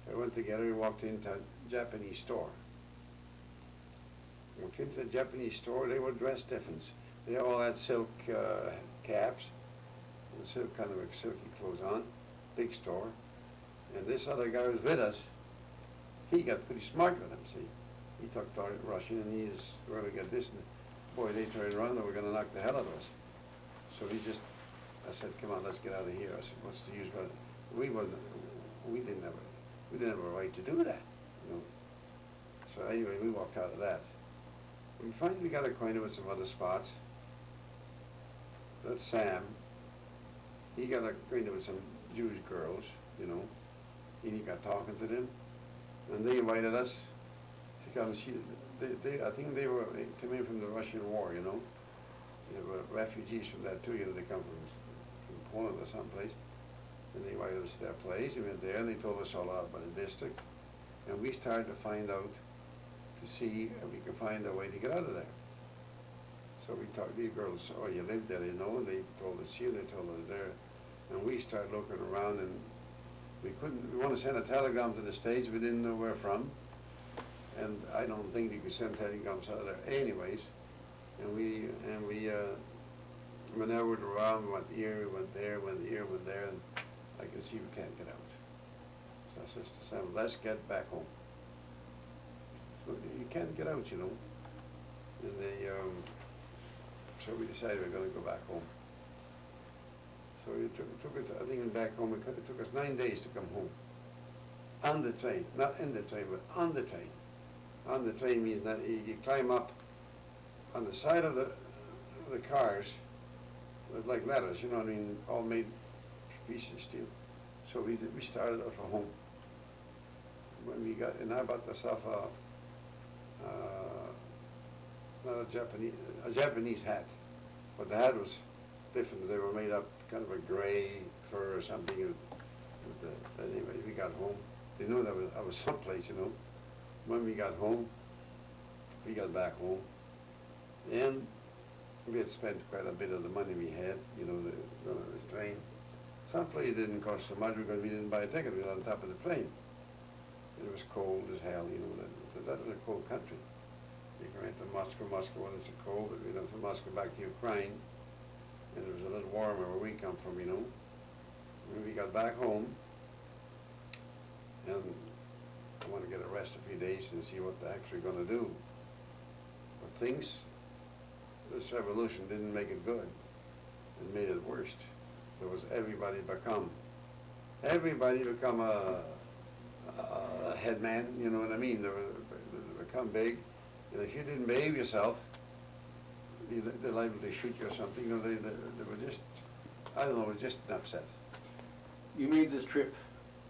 We walked into a Japanese store. We came to the Japanese store, they were dressed different. They all had silk caps, and silk kind of silky clothes on, big store. And this other guy was with us. He got pretty smart with him, see. He talked Russian, and he is, we're going to get this. And boy, they turned around, and we're going to knock the hell out of us. So I said, come on, let's get out of here. I said, what's the use? we wasn't, we didn't have a right to do that, you know. So anyway, we walked out of that. We finally got acquainted with some other spots. That's Sam. He got acquainted with some Jewish girls, you know, and he got talking to them, and they invited us to come see. I think they came in from the Russian War, you know. They were refugees from that too, you know. They come from Poland or someplace, and they invited us to their place. We went there, and they told us all about the district, and we started to find out, to see if we could find a way to get out of there. So we talked to these girls, oh, you live there, you know, and they told us here, they told us there. And we started looking around, and we want to send a telegram to the States, we didn't know where from. And I don't think you could send telegrams out of there anyways. And we maneuvered around, went here, went there, went here, went there, and I can see we can't get out. So I says to Sam, let's get back home. So you can't get out, you know. And so we decided we're going to go back home. So it took it, I think back home, it took us 9 days to come home. On the train, not in the train, but on the train. On the train means that you climb up on the side of the cars with like ladders, you know what I mean, all made pieces of steel. So we started out from home. When we got, and I bought myself not a Japanese hat, but the hat was different. They were made up kind of a gray fur or something. Anyway, we got home. They knew that I was someplace, you know. When we got home, we got back home, and we had spent quite a bit of the money we had, you know, on the train. Someplace it didn't cost so much because we didn't buy a ticket. We were on top of the plane. It was cold as hell, you know. That was a cold country. You can went to Moscow when it's cold, but we went from Moscow back to Ukraine, and it was a little warmer where we come from, you know. When we got back home, and I want to get a rest a few days and see what they're actually going to do. But this revolution didn't make it good. It made it worse. There was everybody become a headman, you know what I mean? They become big, and if you didn't behave yourself, they're liable to shoot you or something. You know, they were just, I don't know, it was just an upset. You made this trip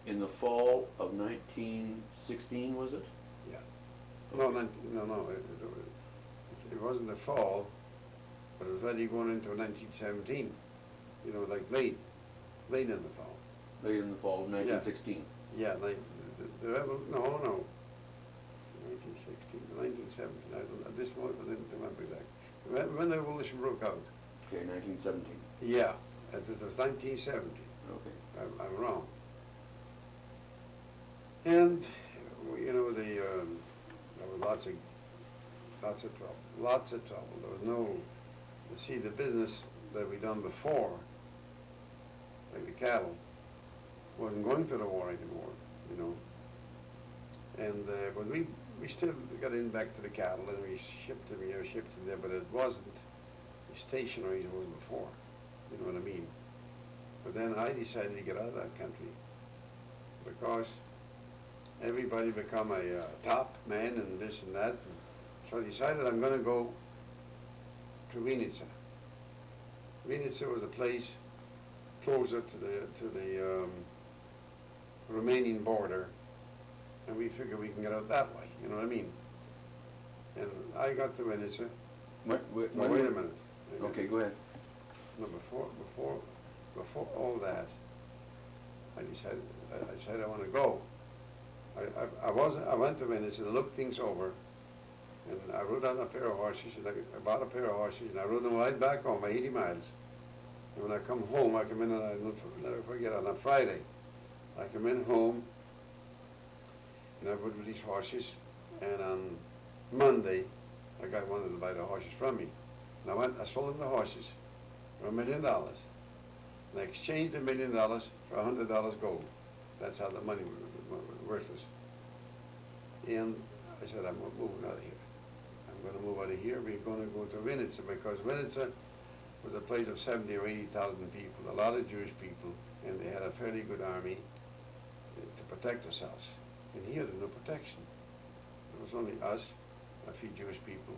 in the fall of 1916, was it? Yeah. No, it wasn't the fall, but it was already going into 1917. You know, like late in the fall. Late in the fall of 1916. Yeah, like no. 1916, 1917. I don't, at this moment, I didn't remember exactly. When the revolution broke out. Okay, 1917. Yeah, it was 1917. Okay. I'm wrong. And you know, there was lots of trouble. There was no, you see, the business that we done before, like the cattle, wasn't going to the war anymore, you know. And but we still got in back to the cattle, and we shipped them there, but it wasn't as stationary as it was before, you know what I mean. But then I decided to get out of that country because everybody become a top man and this and that. And so I decided I'm going to go to Vinica. Vinica was a place closer to the Romanian border, and we figured we can get out that way. You know what I mean? And I got to Vinica. Wait a minute. Okay, go ahead. No, before all that, I decided I want to go. I went to Venice and looked things over, and I rode on a pair of horses, and I bought a pair of horses, and I rode them right back home, 80 miles. And when I come home, I come in, and I'll never forget, on a Friday, I come in home, and I rode with these horses, and on Monday, I got one to buy the horses from me. And I sold him the horses for $1 million. And I exchanged $1 million for $100 gold. That's how the money was worthless. And I said, I'm moving out of here. I'm going to move out of here. We're going to go to Vinica, because Vinica was a place of 70 or 80,000 people, a lot of Jewish people, and they had a fairly good army to protect ourselves. And here there's no protection. It was only us, a few Jewish people.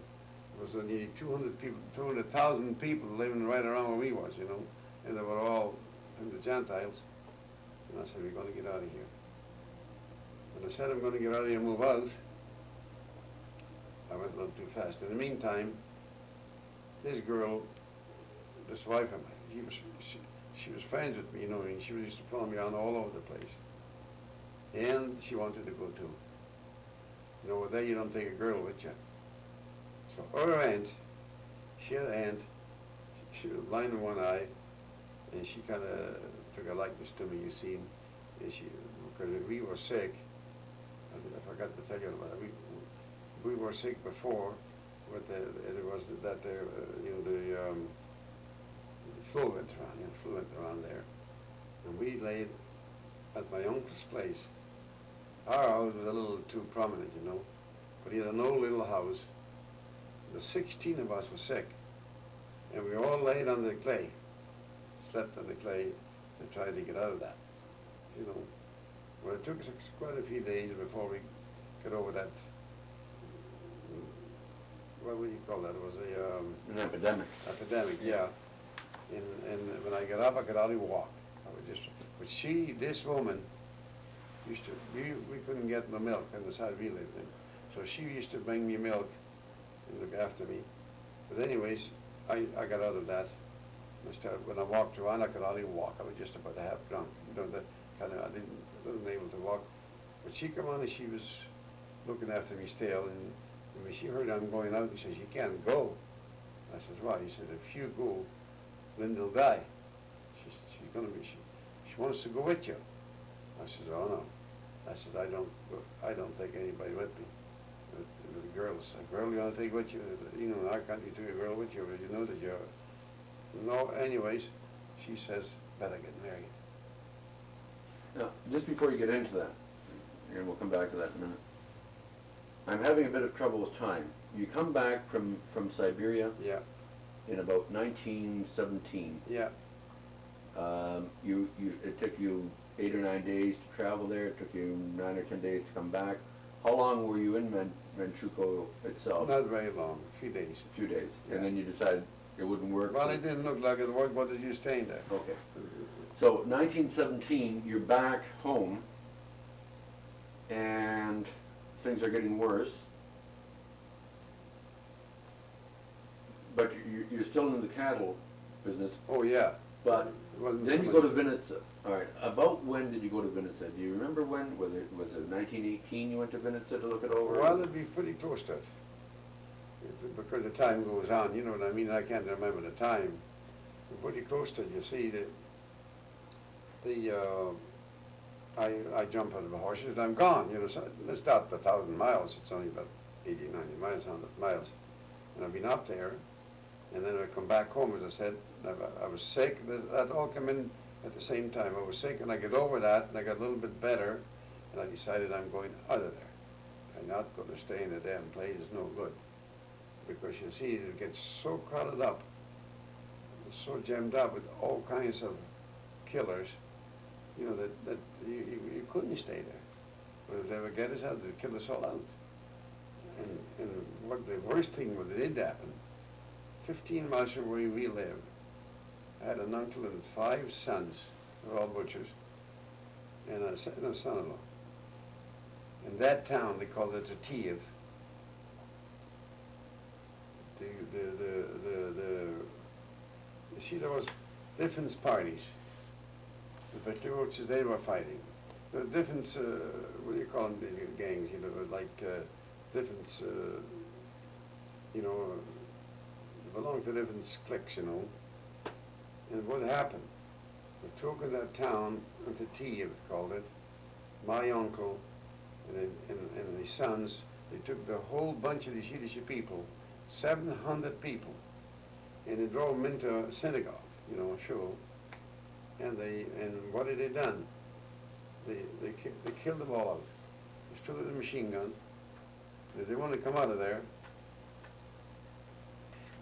There was nearly 200 people, 200,000 people living right around where we was, you know, and they were all from the Gentiles. And I said, we're going to get out of here. When I said I'm going to get out of here and move out, I went a little too fast. In the meantime, this girl, this wife of mine, she was friends with me, you know, and she used to follow me around all over the place. And she wanted to go too. You know, there you don't take a girl with you. So her aunt, she had an aunt, she was blind in one eye, and she kind of took a likeness to me, you see, and she, because we were sick, I forgot to tell you about it, we were sick before, but it was that there, you know, the flu went around, flu went around there, and we laid at my uncle's place. Our house was a little too prominent, you know, but he had an old little house. The 16 of us were sick, and we all laid on the clay, slept on the clay, and tried to get out of that, you know. Well, it took us quite a few days before we got over that. What would you call that? It was An epidemic. epidemic, yeah. And when I got up, I could hardly walk. I would just. But this woman, used to. We couldn't get the milk on the side we lived in, so she used to bring me milk and look after me. But anyways, I got out of that. When I walked around, I could hardly walk. I was just about half drunk. You know, that kind of. I wasn't able to walk. But she come on and she was looking after me still, and when she heard I'm going out, she says, "You can't go." I said, "Why?" He said, "If you go, Linda will die. She's gonna be. She wants to go with you." I said, "Oh no." I said, I don't take anybody with me. The girls, a girl you want to take with you? You know, in our country, take a girl with you, but you know that you're. No, anyways, she says, better get married. Now, just before you get into that, and we'll come back to that in a minute, I'm having a bit of trouble with time. You come back from Siberia Yeah, in about 1917. yeah. It took you 8 or 9 days to travel there. It took you 9 or 10 days to come back. How long were you in Manchukuo itself? Not very long, a few days. A few days. Yeah. And then you decided it wouldn't work? Well, it didn't look like it worked. What did you staying there? Okay. So 1917, you're back home, and things are getting worse. But you're still in the cattle business. Oh, yeah. But It wasn't then so you much- go to Vinitsa. All right. About when did you go to Vinitsa? Do you remember when? Was it 1918 you went to Vinitsa to look it over? Well, it'd be pretty close to it. Because the time goes on, you know what I mean? I can't remember the time. But pretty close to it, you see, I jump out of the horses and I'm gone, you know. So it's not 1,000 miles, it's only about 80, 90 miles, 100 miles. And I've been up there, and then I come back home, as I said, I was sick. That all came in at the same time. I was sick, and I got over that, and I got a little bit better, and I decided I'm going out of there. I'm not going to stay in the damn place, it's no good. Because you see, it gets so crowded up, it's so jammed up with all kinds of killers, you know, that you couldn't stay there. But if they ever get us out, they'd kill us all out. And what the worst thing that did happen, 15 miles from where we lived, I had an uncle and 5 sons, they were all butchers, and a son-in-law. In that town, they called it a Kiev. You see, there was different parties, but they were fighting. There were different, what do you call them, the gangs, you know, like different, you know, belonged to different cliques, you know. And what happened? They took in that town, into Kiev, called it, my uncle and his sons, they took the whole bunch of these Yiddish people, 700 people, and they drove them into a synagogue, you know, a shul. And what had they done? They killed them all out. They stood with a machine gun. If they wanted to come out of there,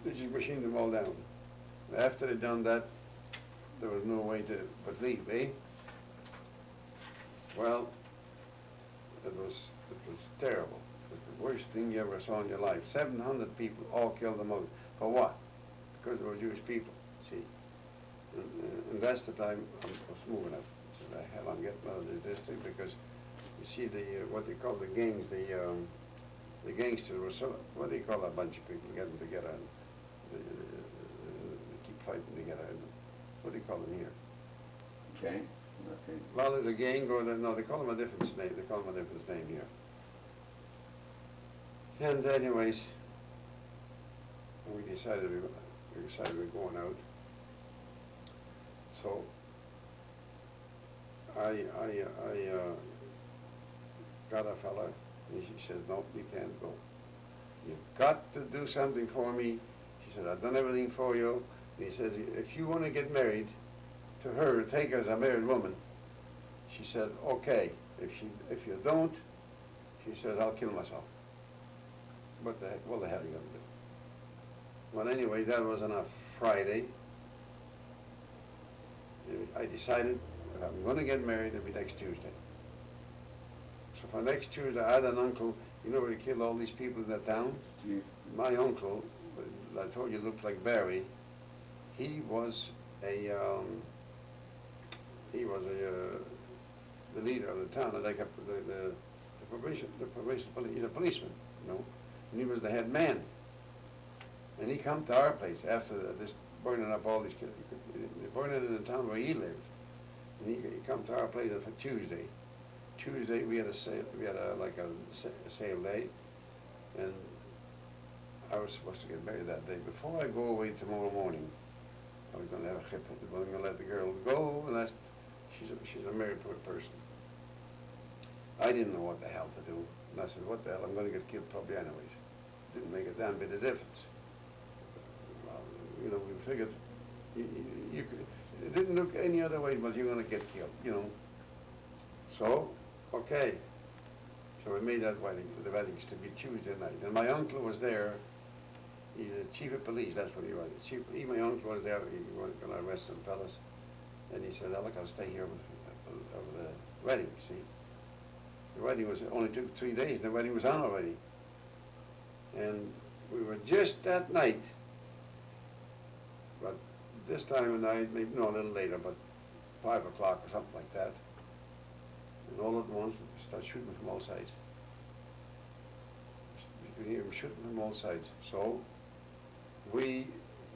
they just machined them all down. After they'd done that, there was no way to but leave, eh? Well, it was terrible. It was the worst thing you ever saw in your life. 700 people all killed them out. For what? Because they were Jewish people, see. And that's the time I was moving up. I said, the hell, I'm getting out of this district because you see what they call the gangs, the gangsters were so, what do you call that bunch of people getting together and they keep fighting together? What do you call them here? Okay, okay. Well, there's a gang going, no, they call them a different name, here. And anyways, we decided we're going out. So, I got a fella, and she said, no, you can't go. You've got to do something for me. She said, I've done everything for you. And he said, if you want to get married to her, take her as a married woman. She said, okay. If you don't, she said, I'll kill myself. What the hell are you going to do? Well, anyway, that was on a Friday. I decided if I'm going to get married, it'll be next Tuesday. So for next Tuesday, I had an uncle, you know where he killed all these people in that town? Yeah. My uncle, I told you looked like Barry, he was the leader of the town, like the probation police, he's a policeman, you know, and he was the head man. And he come to our place after this burning up all these kids. They burned it in the town where he lived. And he come to our place for Tuesday. Tuesday we had a sale, a sale day, and I was supposed to get married that day. Before I go away tomorrow morning, I was going to have a chipper. I was going to let the girl go, and she's a married person. I didn't know what the hell to do. And I said, what the hell, I'm going to get killed probably anyways. Didn't make a damn bit of difference. Well, you know, we figured you could, it didn't look any other way but you're going to get killed, you know. So, okay. So we made that wedding, the weddings to be Tuesday night. And my uncle was there. He's the chief of police, that's what he was. My uncle was there, he was going to arrest some fellas. And he said, look, I'll stay here over the wedding, see. The wedding only took 3 days, and the wedding was on already. And we were just that night, but this time of night, maybe no, a little later, but 5 o'clock or something like that. And all at once, we start shooting from all sides. You could hear them shooting from all sides. So we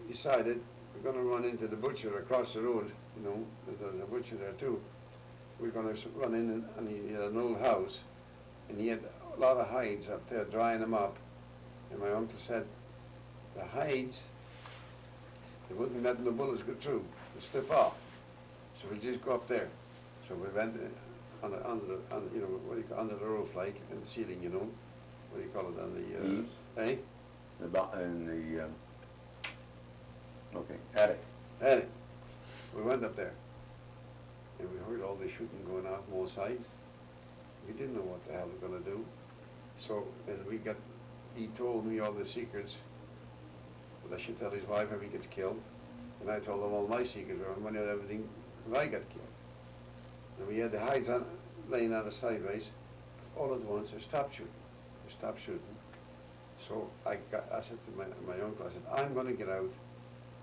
decided we're going to run into the butcher across the road. You know, there's a butcher there too. We're going to run in, and he had an old house, and he had a lot of hides up there, drying them up. And my uncle said, the hides, they wouldn't be letting the bullets go through, they slip off. So we just go up there. So we went under you know, what do you call, under the roof, like, and the ceiling, you know, what do you call it, on the, Eaves? eh? Okay, attic. Attic. We went up there, and we heard all the shooting going on from all sides. We didn't know what the hell we were going to do. So, and he told me all the secrets, but I should tell his wife if he gets killed. And I told him all my secrets, or money and everything, if I got killed. And we had the hides laying on the sideways. All at once, they stopped shooting. They stopped shooting. So I said to my uncle, I said, I'm going to get out,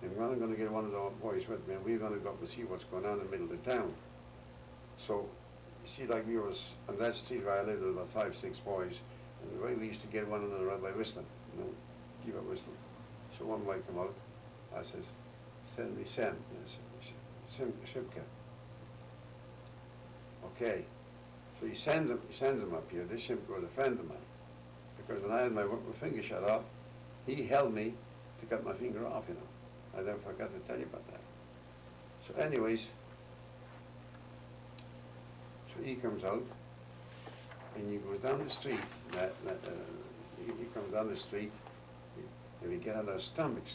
and I'm going to get one of the boys with me, and we're going to go up and see what's going on in the middle of the town. So, you see, like we was on that street where I lived with about 5, 6 boys, and the way we used to get one another out by whistling, you know, keep on whistling. So one boy come out, I says, send me Sam, Simka. Okay, so he sends him up here. This Simka was a friend of mine, because when I had my finger shut off, he held me to cut my finger off, you know. I never forgot to tell you about that. So anyways, so he comes out, and he goes down the street. He comes down the street, and we get on our stomachs.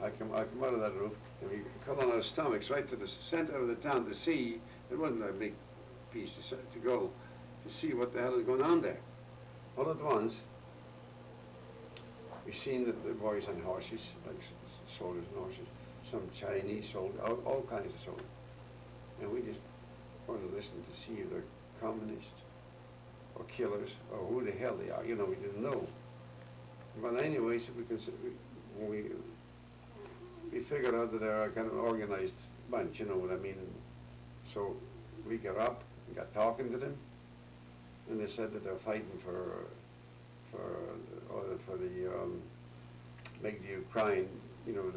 I come out of that roof, and we come on our stomachs right to the center of the town to see. It wasn't a big piece to go to see what the hell is going on there. All at once, we seen the boys on horses, like soldiers and horses. some Chinese soldiers, all kinds of soldiers. And we just wanted to listen to see if they're communists or killers or who the hell they are. You know, we didn't know. But anyways, we figured out that they're a kind of organized bunch, you know what I mean? So we got up and got talking to them, and they said that they're fighting make the Ukraine, you know,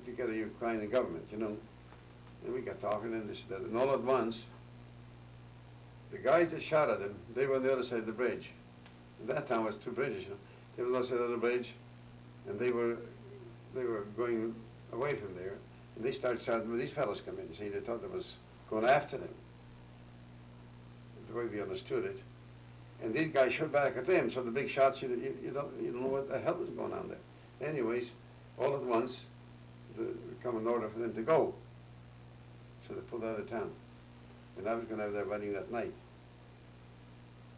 to get a Ukrainian government, you know. And we got talking, and they said that, and all at once, the guys that shot at them, they were on the other side of the bridge. At that time, it was two bridges, you know. They were on the other side of the bridge, and they were going away from there, and they started shouting, well, these fellows come in. See, they thought they was going after them, the way we understood it. And these guys shot back at them, so the big shots, you don't know what the hell was going on there. Anyways, all at once, there come an order for them to go. So they pulled out of town. And I was going to have their wedding that night.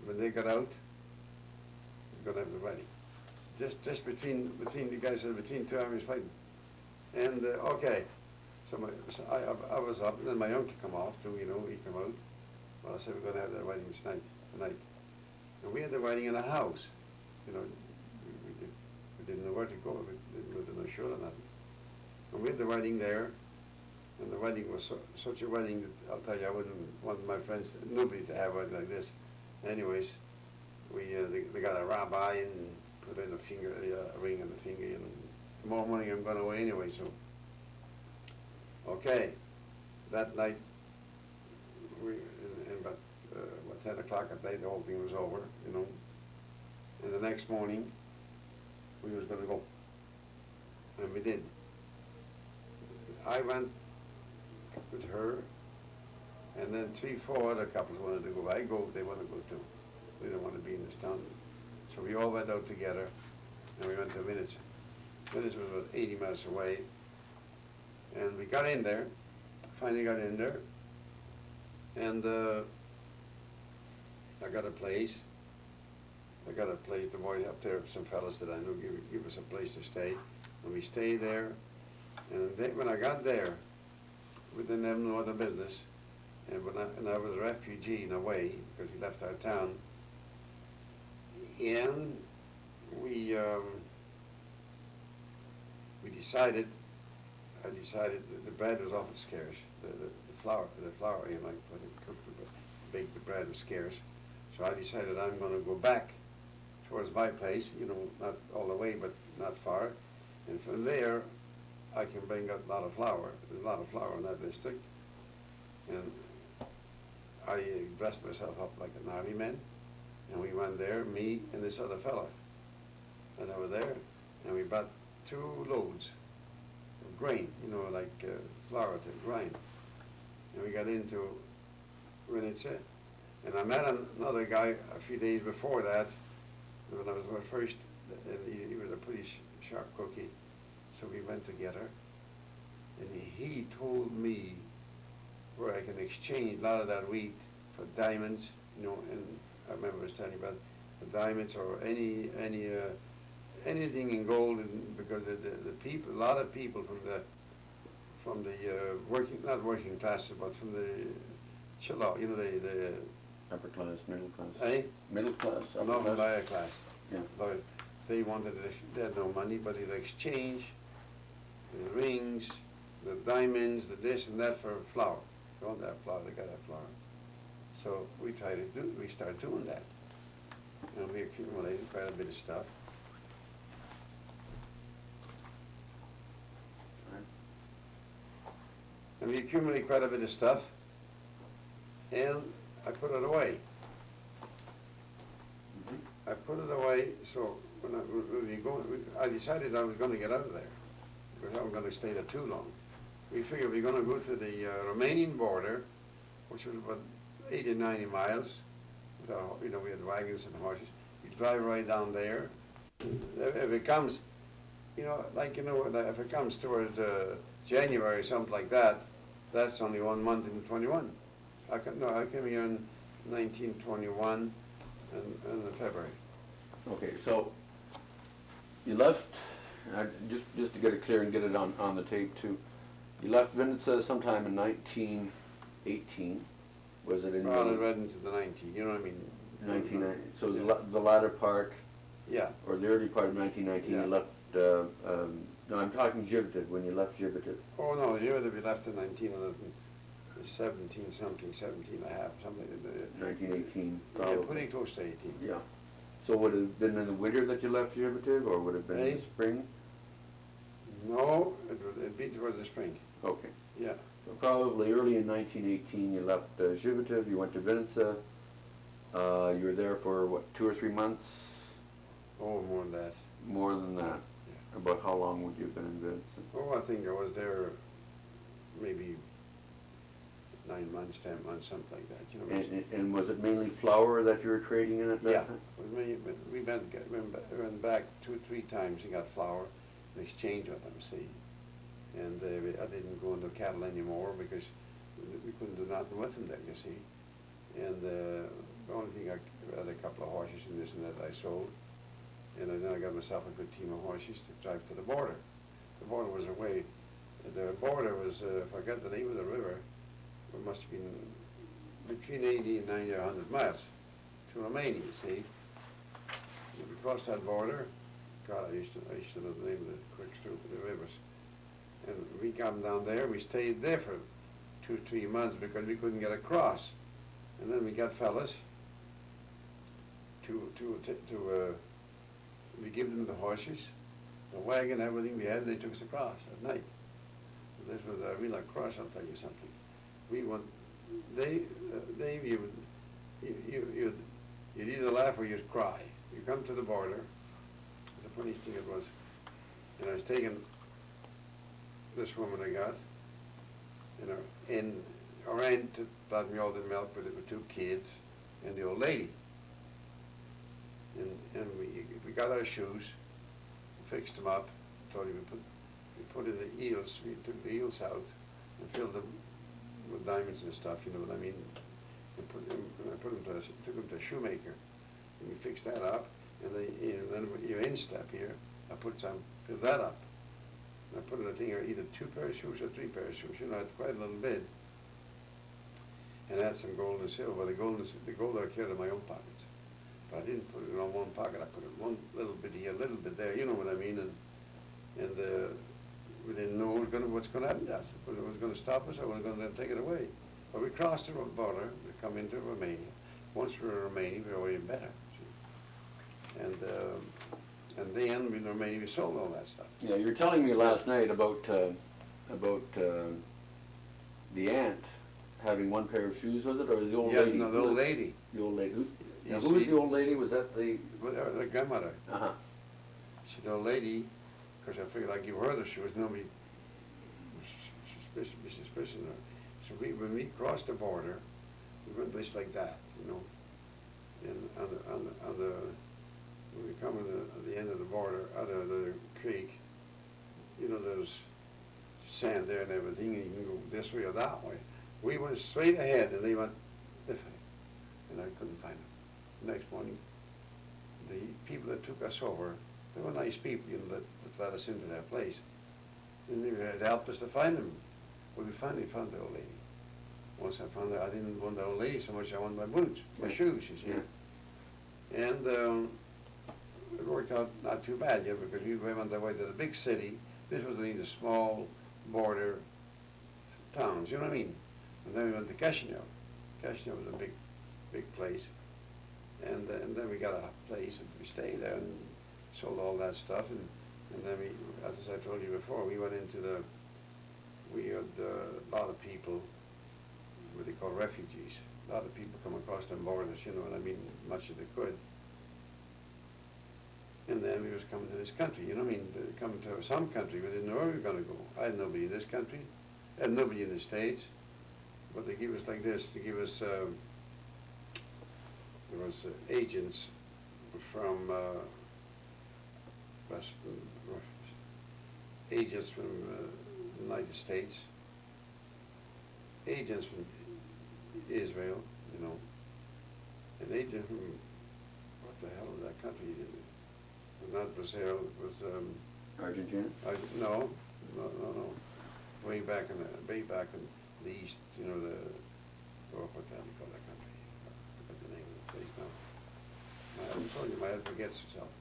When they got out, we were going to have the wedding. Just between the guys, between two armies fighting. And, okay, so I was up, and then my uncle come off too, you know, he come out. Well, I said, we're going to have the wedding tonight. And we had the wedding in a house. You know, we didn't know where to go. We didn't know sure or nothing. And we had the wedding there. And the wedding was such a wedding that I'll tell you, I wouldn't want my friends, nobody to have a wedding like this. Anyways, they got a rabbi and put in a ring on the finger. You know, tomorrow morning I'm going away anyway, so. Okay, that night, about 10 o'clock at night, the whole thing was over, you know. And the next morning, we was going to go. And we did. I went with her, and then 3-4 other couples wanted to go. I go, they want to go too. They don't want to be in this town. So we all went out together, and we went to Venice. Venice was about 80 miles away. And we got in there, finally got in there, and I got a place. The boy up there, some fellas that I knew, give us a place to stay. And we stayed there, and when I got there, we didn't have no other business. And I was a refugee in a way, because we left our town. And we decided, I decided that the bread was awful scarce. The flour, you know, like when they cooked bake the bread was scarce. So I decided I'm going to go back towards my place, you know, not all the way, but not far. And from there, I can bring up a lot of flour. There's a lot of flour in that district. And I dressed myself up like an army man. And we went there, me and this other fella. And I was there, and we bought 2 loads of grain, you know, like flour to grind. And we got into Venice. And I met another guy a few days before that, when I was my first, and he was a pretty sharp cookie. So we went together, and he told me where I can exchange a lot of that wheat for diamonds, you know, and I remember I was telling you about the diamonds or anything in gold, and because the people, a lot of people from the working, not working classes, but from the chill out, you know, the Upper class, middle class. eh? Middle class, upper No, class. lower class. Yeah. They wanted, they had no money, but they'd exchange the rings, the diamonds, the this and that for flour. They want that flour, they got that flour. So we started doing that. And we accumulated quite a bit of stuff. Right. And we accumulated quite a bit of stuff, and I put it away. Mm-hmm. I put it away, so I decided I was going to get out of there, because I was going to stay there too long. We figured we were going to go to the Romanian border, which was about 80 or 90 miles. You know, we had wagons and horses. We drive right down there. If it comes, you know, like, you know, if it comes towards January or something like that, that's only 1 month in 21. I came here in 1921 in February. Okay, so you left Just to get it clear and get it on the tape too. You left Vinitsa sometime in 1918, was it in? Well, I read into the 90, you know what I mean? 1990, so Yeah. the latter part, Yeah, or the early part of 1919, Yeah. you left, no, I'm talking Gibeted, when you left Gibeted. oh no, you would have left in 17 something, 17 and a half, something. 1918, Yeah, probably. pretty close to 18. Yeah. So would it have been in the winter that you left Gibeted, or would it have been in the Eh? spring? No, it'd be towards the spring, Okay. yeah. So probably early in 1918, you left Gibeted, you went to Vinitsa. You were there for, what, 2 or 3 months? Oh, more than that. More than that. Yeah. About how long would you have been in Vinitsa? Oh, I think I was there maybe 9 months, 10 months, something like that, you know. And was it mainly flour that you were trading in at that Yeah, time? we went back 2 or 3 times and got flour in exchange with them, see. And I didn't go into cattle anymore because we couldn't do nothing with them then, you see. And the only thing, I had a couple of horses and this and that I sold. And then I got myself a good team of horses to drive to the border. The border was away. The border was, I forgot the name of the river, it must have been between 80 and 90 or 100 miles to Romania, you see. We crossed that border. God, I used to know the name of the creeks through the rivers. And we come down there, we stayed there for 2 or 3 months because we couldn't get across. And then we got fellas we give them the horses, the wagon, everything we had, and they took us across at night. This was a real cross, I'll tell you something. We went, you'd either laugh or you'd cry. You come to the border, the funniest thing it was, and I was taking this woman I got, you know, and our aunt brought me all the milk with it with 2 kids and the old lady. And we got our shoes, fixed them up, told you we put in the eels, we took the eels out and filled them with diamonds and stuff, you know what I mean? And took them to a shoemaker, and we fixed that up, and then your instep here, I filled that up. And I put in a thing here, either 2 pair of shoes or 3 pair of shoes, you know, it's quite a little bit. And I had some gold and silver. The gold I carried in my own pockets. But I didn't put it in one pocket. I put it one little bit here, a little bit there. You know what I mean? And we didn't know what's going to happen to us. Whether it was going to stop us or was going to take it away. But we crossed the border. We come into Romania. Once we were in Romania, we were even better. See? And then in Romania, we sold all that stuff. Yeah, you were telling me last night about the aunt having 1 pair of shoes, was it, or the old lady? No, the old lady. The old lady. Now, You who was see- the old lady? Was that the? The grandmother. Uh-huh. She, the old lady, because I figured I'd give her the shoes, nobody be suspicious of her. So when we crossed the border, we went just like that, you know. And when we come at the end of the border, out of the creek, you know, there's sand there and everything, and you can go this way or that way. We went straight ahead, and they went this way, and I couldn't find them. Next morning, the people that took us over, they were nice people, you know, that let us into their place. And they had helped us to find them. Well, we finally found the old lady. Once I found her, I didn't want the old lady so much, I wanted my boots, my shoes, you see. Yeah. And it worked out not too bad, yeah, because we went on the way to the big city. This was only the small border towns, you know what I mean? And then we went to Chisinau. Chisinau was a big place. And then we got a place, and we stayed there and sold all that stuff. And then we, as I told you before, we had a lot of people, what they call refugees. A lot of people come across them borders, you know what I mean, much as they could. And then we was coming to this country, you know what I mean, coming to some country, we didn't know where we were going to go. I had nobody in this country, I had nobody in the States, but they give us like this, they give us, there was agents from agents from the United States, agents from Israel, you know, an agent from, what the hell is that country? Not Brazil, it was Argentina? No, no. Way back in the east, you know, what the hell do you call that country? I forget the name of the place now. I'm telling you, my head forgets itself.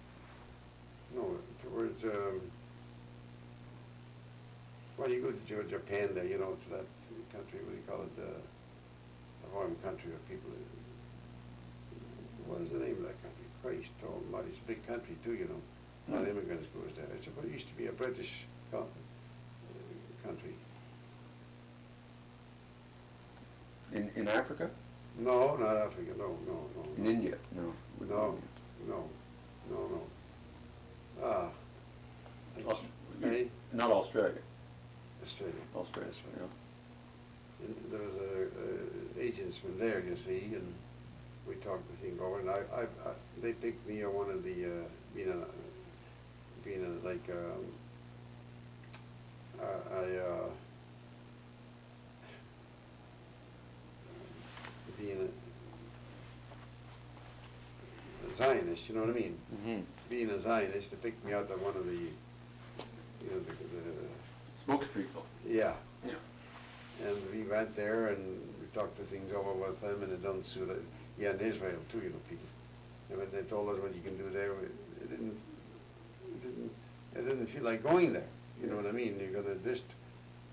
No, towards, well, you go to Japan there, you know, to that country, what do you call it, a foreign country of people. What is the name of that country? Christ almighty, it's a big country too, you know. A lot of immigrants goes there. It used to be a British country. In Africa? No, not Africa, no. In India? No. No. Ah. Aus- Hey, Not Australia. Australia. Australia, yeah. And there was a agents from there, you see, and we talked the thing over, and they picked me on one of the, being a Zionist, you know what I mean? Mm-hmm. Being a Zionist, they picked me out of one of the, you know, Spokespeople. yeah. Yeah. And we went there and we talked the things over with them, and it doesn't suit it. Yeah, in Israel too, you know, people. And when they told us what you can do there, it didn't feel like going there. You know what I mean? You're gonna just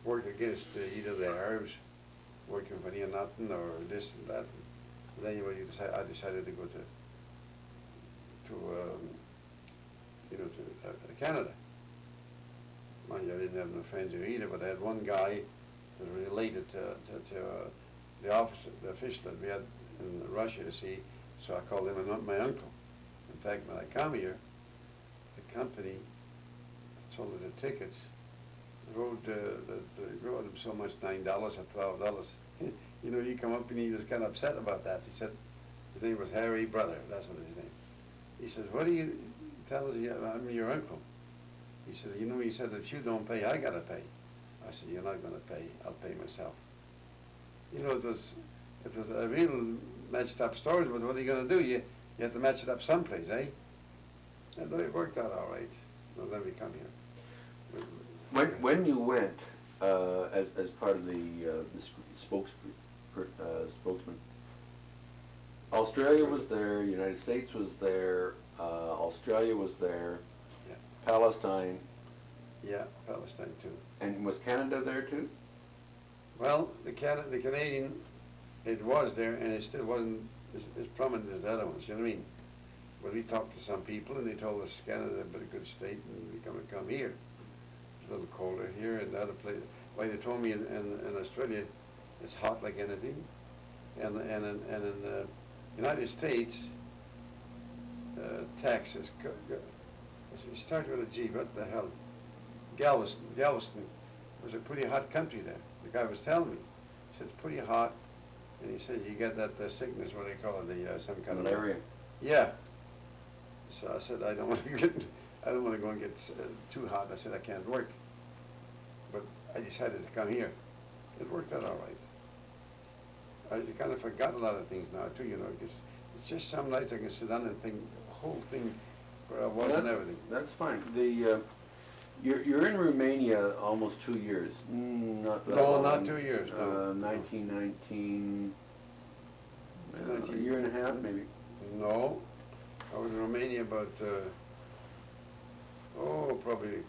work against either the Arabs, working for near nothing, or this and that. And then I decided to go to Canada. Mind you, I didn't have no friends here either, but I had one guy that was related to the officer, the official that we had in Russia, you see, so I called him my uncle. In fact, when I come here, the company sold us the tickets, wrote him so much, $9 or $12. You know, he come up and he was kind of upset about that. He said, his name was Harry Brother, that's what his name. He says, what do you tell us? I'm your uncle. He said, you know, he said, if you don't pay, I gotta pay. I said, you're not gonna pay, I'll pay myself. You know, it was a real matched up story, but what are you gonna do? You have to match it up someplace, eh? And it worked out all right. Well, then we come here. When you went as part of the spokesman, Australia was there, United States was there, Australia was there, Yeah. Palestine, Yeah, Palestine too. and was Canada there too? Well, the Canadian, it was there, and it still wasn't as prominent as the other ones, you know what I mean? But we talked to some people, and they told us Canada is a good state, and we come here. It's a little colder here, and the other place, well, they told me in Australia, it's hot like anything, and in the United States, Texas, it started with a G, what the hell? Galveston was a pretty hot country there. The guy was telling me. He said, it's pretty hot, and he said, you get that sickness, what do they call it, some kind of... Malaria. Yeah. So I said, I don't want to go and get too hot. I said, I can't work. But I decided to come here. It worked out all right. I kind of forgot a lot of things now too, you know, because it's just some nights I can sit down and think the whole thing where I was and everything. That's fine. You're in Romania almost 2 years. Not that No, long. not 2 years, no. 1919, a year and a half maybe. No, I was in Romania about, probably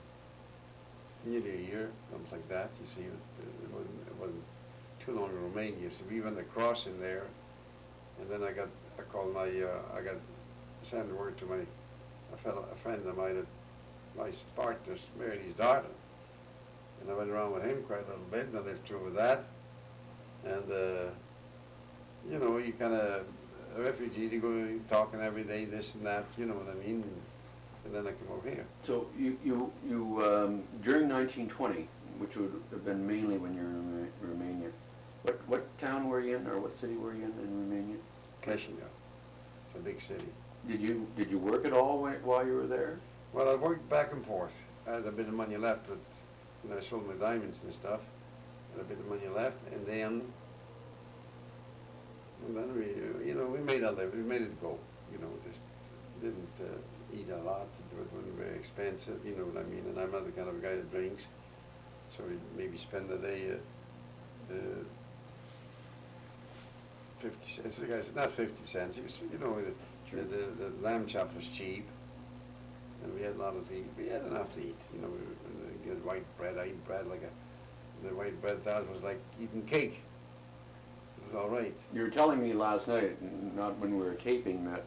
nearly a year, something like that. You see, it wasn't too long in Romania. So we went across in there, and then I got sent word to a friend of mine that my partner married his daughter, and I went around with him quite a little bit, and I lived through with that, and you know, you kind of a refugee to go talking every day, this and that, you know what I mean, and then I came over here. So you during 1920, which would have been mainly when you were in Romania, what town were you in, or what city were you in Romania? Chisinau. It's a big city. Did you work at all while you were there? Well, I worked back and forth. I had a bit of money left, but you know, I sold my diamonds and stuff. I had a bit of money left, and then we, you know, we made it go. You know, just didn't eat a lot. It wasn't very expensive, you know what I mean, and I'm not the kind of guy that drinks, so we maybe spend a day, 50 cents, the guy said, not 50 cents, he was, you know, Sure. the lamb chop was cheap, and we had a lot to eat, we had enough to eat, you know, we get white bread, I eat bread like the white bread that was like eating cake, it was all right. You were telling me last night, not when we were taping, that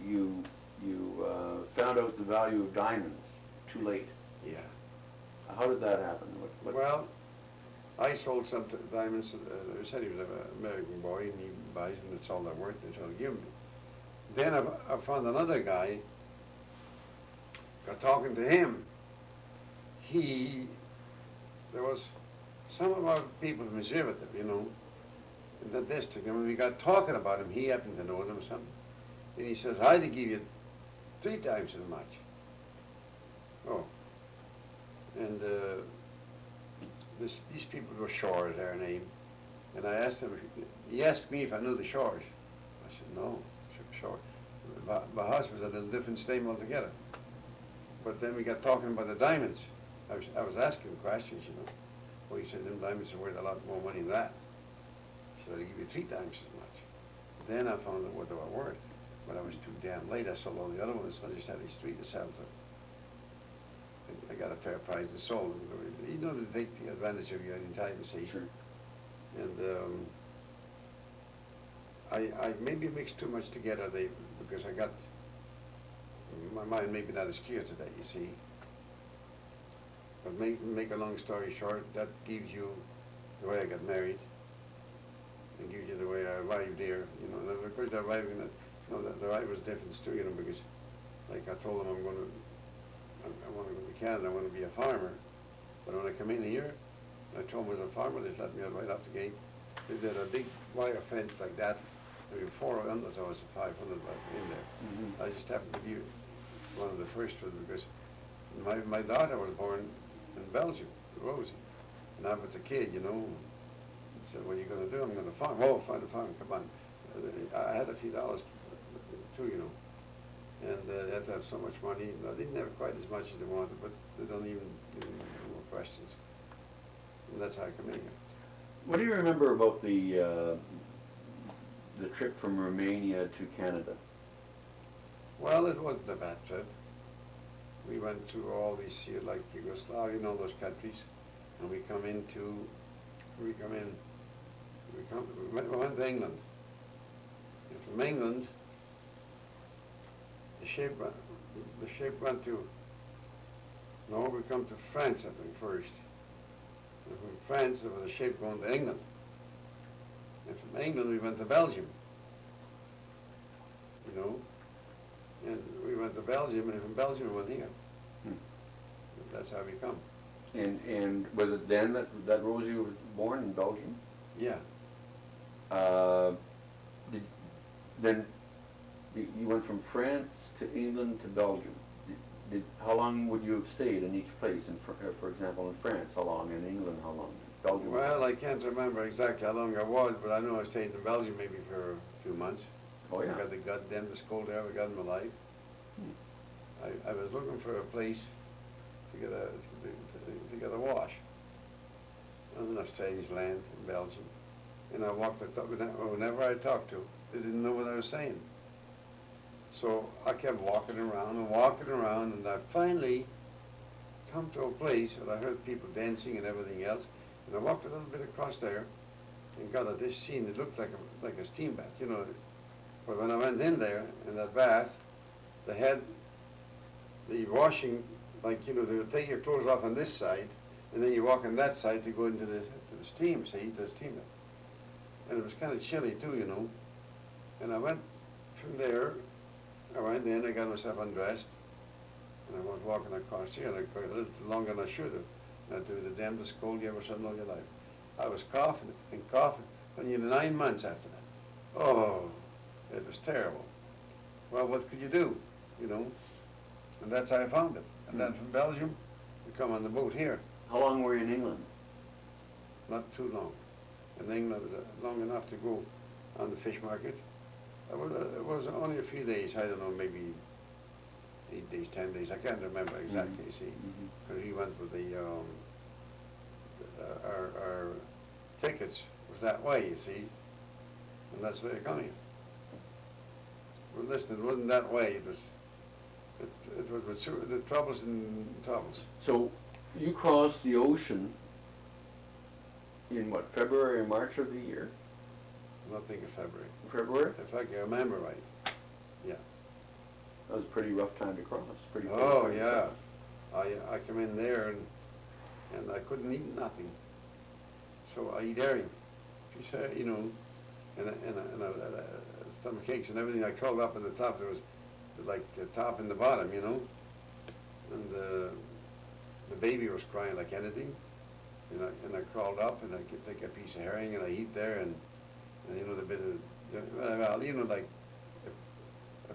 you found out the value of diamonds too late. Yeah. How did that happen? Well, I sold some diamonds, they said he was an American boy, and he buys them, that's all they're worth, that's all they give me. Then I found another guy, got talking to him. There was some of our people from Conservative, you know, in the district, and when we got talking about him, he happened to know them or something, and he says, I'd give you 3 times as much. Oh. And these people were Shores, their name, and I asked him, he asked me if I knew the Shores. I said, no, Shores. My house was at a different state altogether. But then we got talking about the diamonds. I was asking questions, you know. Well, he said, them diamonds are worth a lot more money than that. So I'd give you 3 times as much. Then I found out what they were worth. But I was too damn late. I sold all the other ones, so I just had these 3 to sell to. I got a fair price and sold them. You know, to take the advantage of you any time, see. Sure. And I maybe mixed too much together, because I got, my mind maybe not as clear today, you see. But make a long story short, that gives you the way I got married, and gives you the way I arrived there, you know. And of course, arriving at, you know, the arrival was different too, you know, because, like I told them, I want to go to Canada, I want to be a farmer. But when I come in here, I told them I was a farmer, they let me out right off the gate. They did a big wire fence like that, maybe 400, I was 500 in there. Mm-hmm. I just happened to be one of the first ones, because my daughter was born in Belgium, Rosie, and I was a kid, you know. I said, what are you going to do? I'm going to farm. Oh, find a farm, come on. I had a few dollars too, you know. And they had to have so much money. I didn't have quite as much as they wanted, but they don't even more questions. And that's how I come in here. What do you remember about the trip from Romania to Canada? Well, it wasn't a bad trip. We went to all these here, like Yugoslavia and all those countries, and we went to England. And from England, the ship went to, no, we come to France, I think, first. And from France, there was a ship going to England. And from England, we went to Belgium. You know? And we went to Belgium, and from Belgium, we went here. Hmm. That's how we come. And was it then that Rosie was born in Belgium? Yeah. Then you went from France to England to Belgium. How long would you have stayed in each place? For example, in France, how long? In England, how long? Belgium? Well, I can't remember exactly how long I was, but I know I stayed in Belgium maybe for a few months. Oh, yeah. I got the goddamn school there I got in my life. I was looking for a place to get a wash. In a strange land in Belgium. And I walked, whenever I talked to, they didn't know what I was saying. So I kept walking around, and I finally come to a place where I heard people dancing and everything else. And I walked a little bit across there and got at this scene. It looked like a steam bath, you know. But when I went in there, in that bath, they had the washing, like, you know, they would take your clothes off on this side, and then you walk on that side to go into the steam, see, the steam bath. And it was kind of chilly too, you know. And I went from there, I went in, I got myself undressed, and I was walking across here, and I got a little longer than I should have. And I do the damnedest cold you ever saw in all your life. I was coughing and coughing, and you 9 months after that. Oh, it was terrible. Well, what could you do, you know? And that's how I found it. And then from Belgium, we come on the boat here. How long were you in England? Not too long. In England, long enough to go on the fish market, It was only a few days, I don't know, maybe 8 days, 10 days, I can't remember exactly, you see. Mhm. Because he went with our tickets was that way, you see, and that's where you're going. Well, listen, it wasn't that way, it was with the troubles and troubles. So you crossed the ocean in what, February or March of the year? I'm not thinking February, February? if I can remember right, yeah. That was a pretty rough time to cross, pretty cold Oh, time to yeah. cross. I come in there and I couldn't eat nothing. So I eat herring. She said, you know, and stomach aches and everything. I crawled up at the top. There was like the top and the bottom, you know. And the baby was crying like anything. And I crawled up and I could take a piece of herring and I eat there and you know, the bit of, well, you know, like a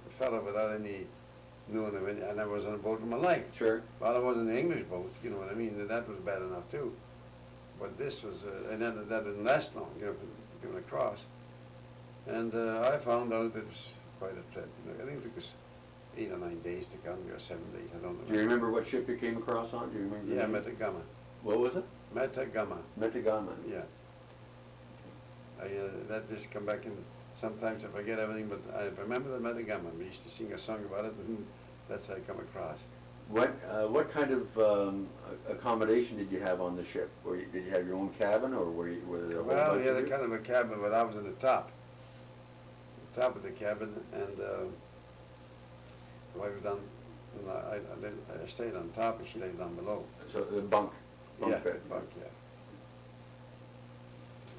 fella without any knowing of any, and I was on a boat with my life. Sure. Well, I was in the English boat, you know what I mean, and that was bad enough too. But this was, and that didn't last long, you know, going across. And I found out it was quite a trip. You know, I think it took us 8 or 9 days to come here, or 7 days, I don't know. Do you remember what ship you came across on? Do you remember? the Yeah, name? Metagama. What was it? Metagama, Metagama. yeah. That just come back and sometimes I forget everything, but I remember the Metagama. We used to sing a song about it, and that's how I come across. What kind of accommodation did you have on the ship? Did you have your own cabin, or were there a whole Well, bunch we had of a you? kind of a cabin, but I was in the top of the cabin, and the wife was down, and I stayed on top, and she lay down below. So the bunk Yeah, bed. bunk, yeah.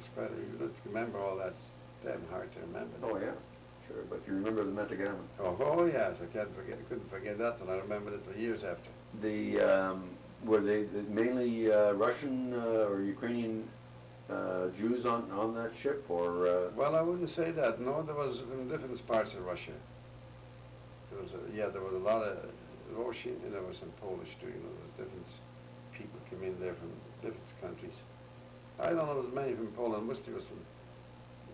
It's quite, let's remember all that, it's damn hard to remember. Oh yeah, sure. But you remember the Metagama? Oh, yes, I couldn't forget that, and I remembered it for years after. Were they mainly Russian or Ukrainian Jews on that ship, or? Well, I wouldn't say that, no, there was in different parts of Russia. There was a lot of Russian, and there was some Polish too, you know, there was different people came in there from different countries. I don't know, there was many from Poland, mostly was from,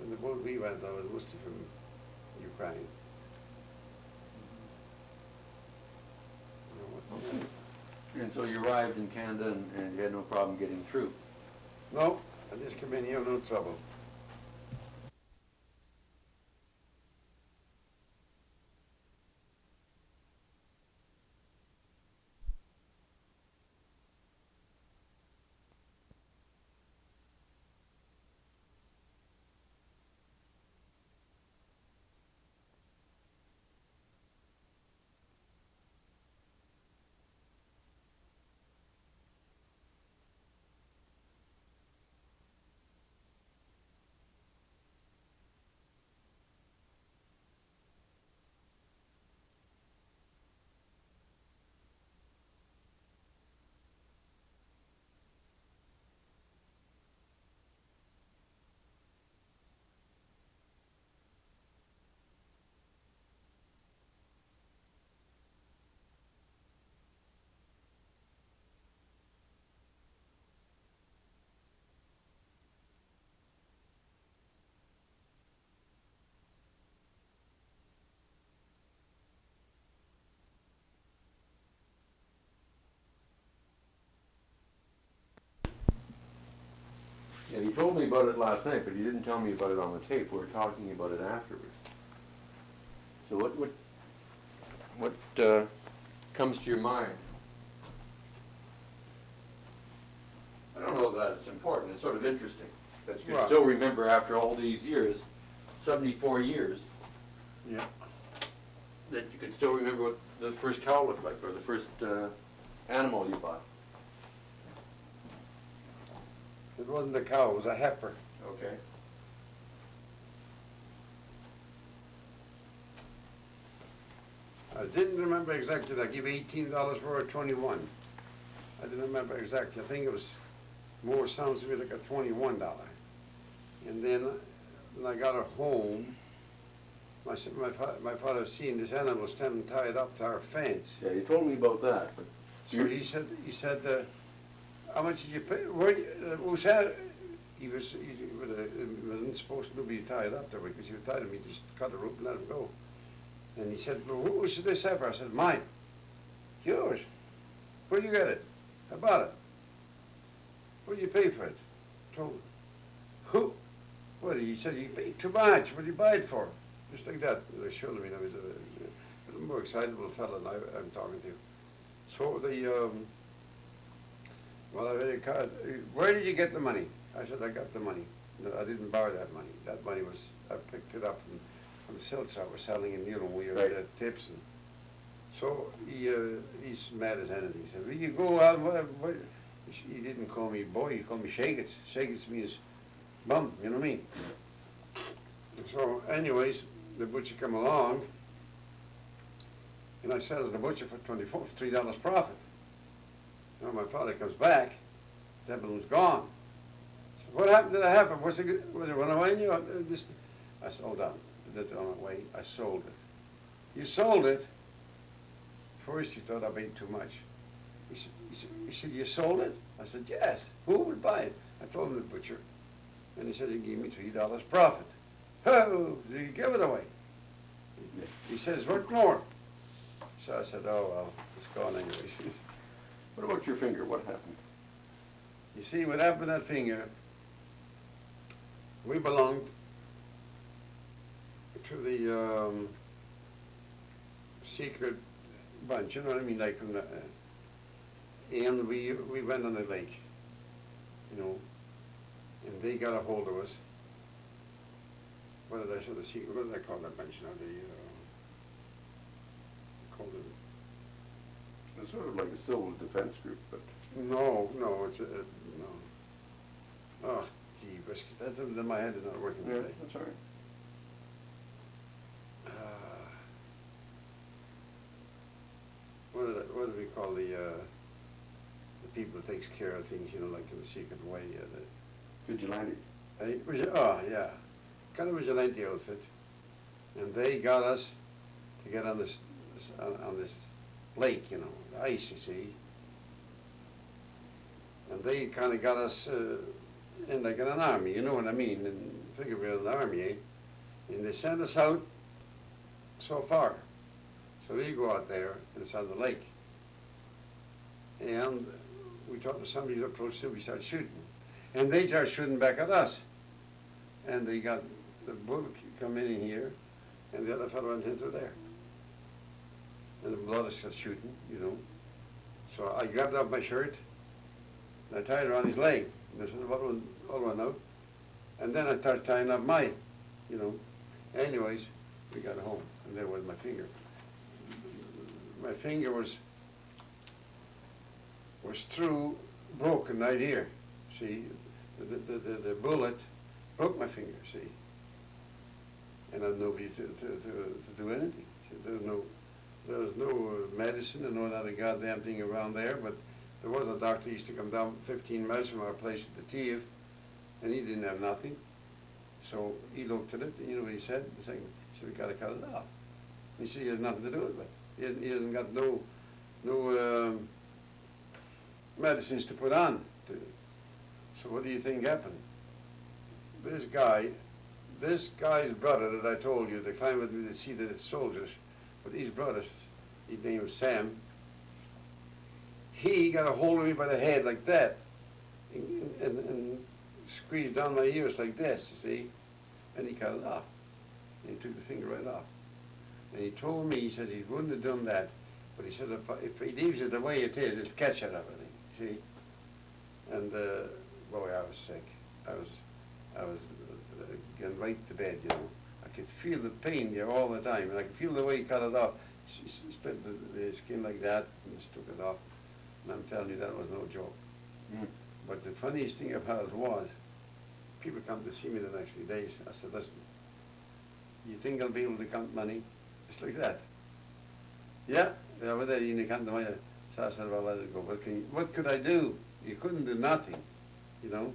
in the boat we went on, it was mostly from Ukraine. And so you arrived in Canada and you had no problem getting through? No, I just come in here, no trouble. Yeah, you told me about it last night, but you didn't tell me about it on the tape. We were talking about it afterwards. So what comes to your mind? I don't know that it's important. It's sort of interesting that you can Well- still remember after all these years, 74 years, Yeah. that you can still remember what the first cow looked like, or the first animal you bought. It wasn't a cow, it was a heifer. Okay. I didn't remember exactly, did I give $18 for it or 21? I didn't remember exactly, I think it was more, sounds to me like a $21. And then when I got her home, my father seen this animal standing tied up to our fence. Yeah, you told me about that, but So he said, how much did you pay? Where, who's had, he wasn't supposed to be tied up there because you tied him, he just cut the rope and let him go. And he said, well, who should this have for? I said, mine. Yours? Where'd you get it? I bought it. What did you pay for it? Told him. Who? What, he said, you paid too much. What did you buy it for? Just like that. They showed me, I was a more excitable fellow than I'm talking to. So well, I really where did you get the money? I said, I got the money. No, I didn't borrow that money. That money was, I picked it up from the sales I was selling in, we were Right. at tips. And so he's mad as anything. He said, will you go out? What? He didn't call me boy, he called me Shagets. Shagets means bum, you know what I mean? And so anyways, the butcher come along, and I sells the butcher for $3 profit. Now my father comes back, that balloon's gone. So what happened to the heifer? Was it run away? I said, hold on, it went away. I sold it. You sold it? First he thought I paid too much. He said, you sold it? I said, yes. Who would buy it? I told him the butcher. And he said, he gave me $3 profit. Oh, did you give it away? He says, what more? So I said, oh, well, it's gone anyways. What about your finger? What happened? You see, what happened with that finger, we belonged to the secret bunch, you know what I mean, like from the, and we went on the lake, you know, and they got a hold of us. What did I say, the secret, what did I call that bunch now? Called it, It's sort of like a civil defense group, but no, it's no. Oh, gee, biscuit, my head is not working yeah, today. that's all right. What do we call the people that takes care of things, you know, like in a secret way? Vigilante. Oh, yeah, kind of vigilante outfit. And they got us to get on this lake, you know, the ice, you see. And they kind of got us in like in an army, you know what I mean? And think of it as an army, eh? And they sent us out so far. So we go out there, and it's on the lake. And we thought that somebody's approached us, we start shooting. And they start shooting back at us. And they got the bull come in here, and the other fellow went into there. And the blood started shooting, you know. So I grabbed up my shirt, and I tied it around his leg. And this was all went out. And then I started tying up my, you know. Anyways, we got home, and there was my finger. My finger was through, broken right here. See, the bullet broke my finger. See, and I had nobody to do anything. See, there was no medicine and no other goddamn thing around there. But there was a doctor who used to come down 15 miles from our place at the Picov, and he didn't have nothing. So he looked at it, and you know what he said? He said, we got to cut it off. He said, he has nothing to do with it. He hasn't got no medicines to put on. So what do you think happened? This guy's brother that I told you, that climbed with me to see the soldiers, but his brothers, his name was Sam, he got a hold of me by the head like that, and squeezed down my ears like this, you see, and he cut it off. And he took the finger right off. And he told me, he said he wouldn't have done that, but he said if he leaves it the way it is, it'll catch it everything, see? And boy, I was sick. I was getting right to bed, you know. I could feel the pain there all the time, and I could feel the way he cut it off. He split the skin like that and just took it off. And I'm telling you, that was no joke. Mm. But the funniest thing about it was, people come to see me the next few days. I said, listen, you think I'll be able to count money? Just like that. Yeah, over there, you can't do money. So I said, well, let it go. What could I do? You couldn't do nothing, you know.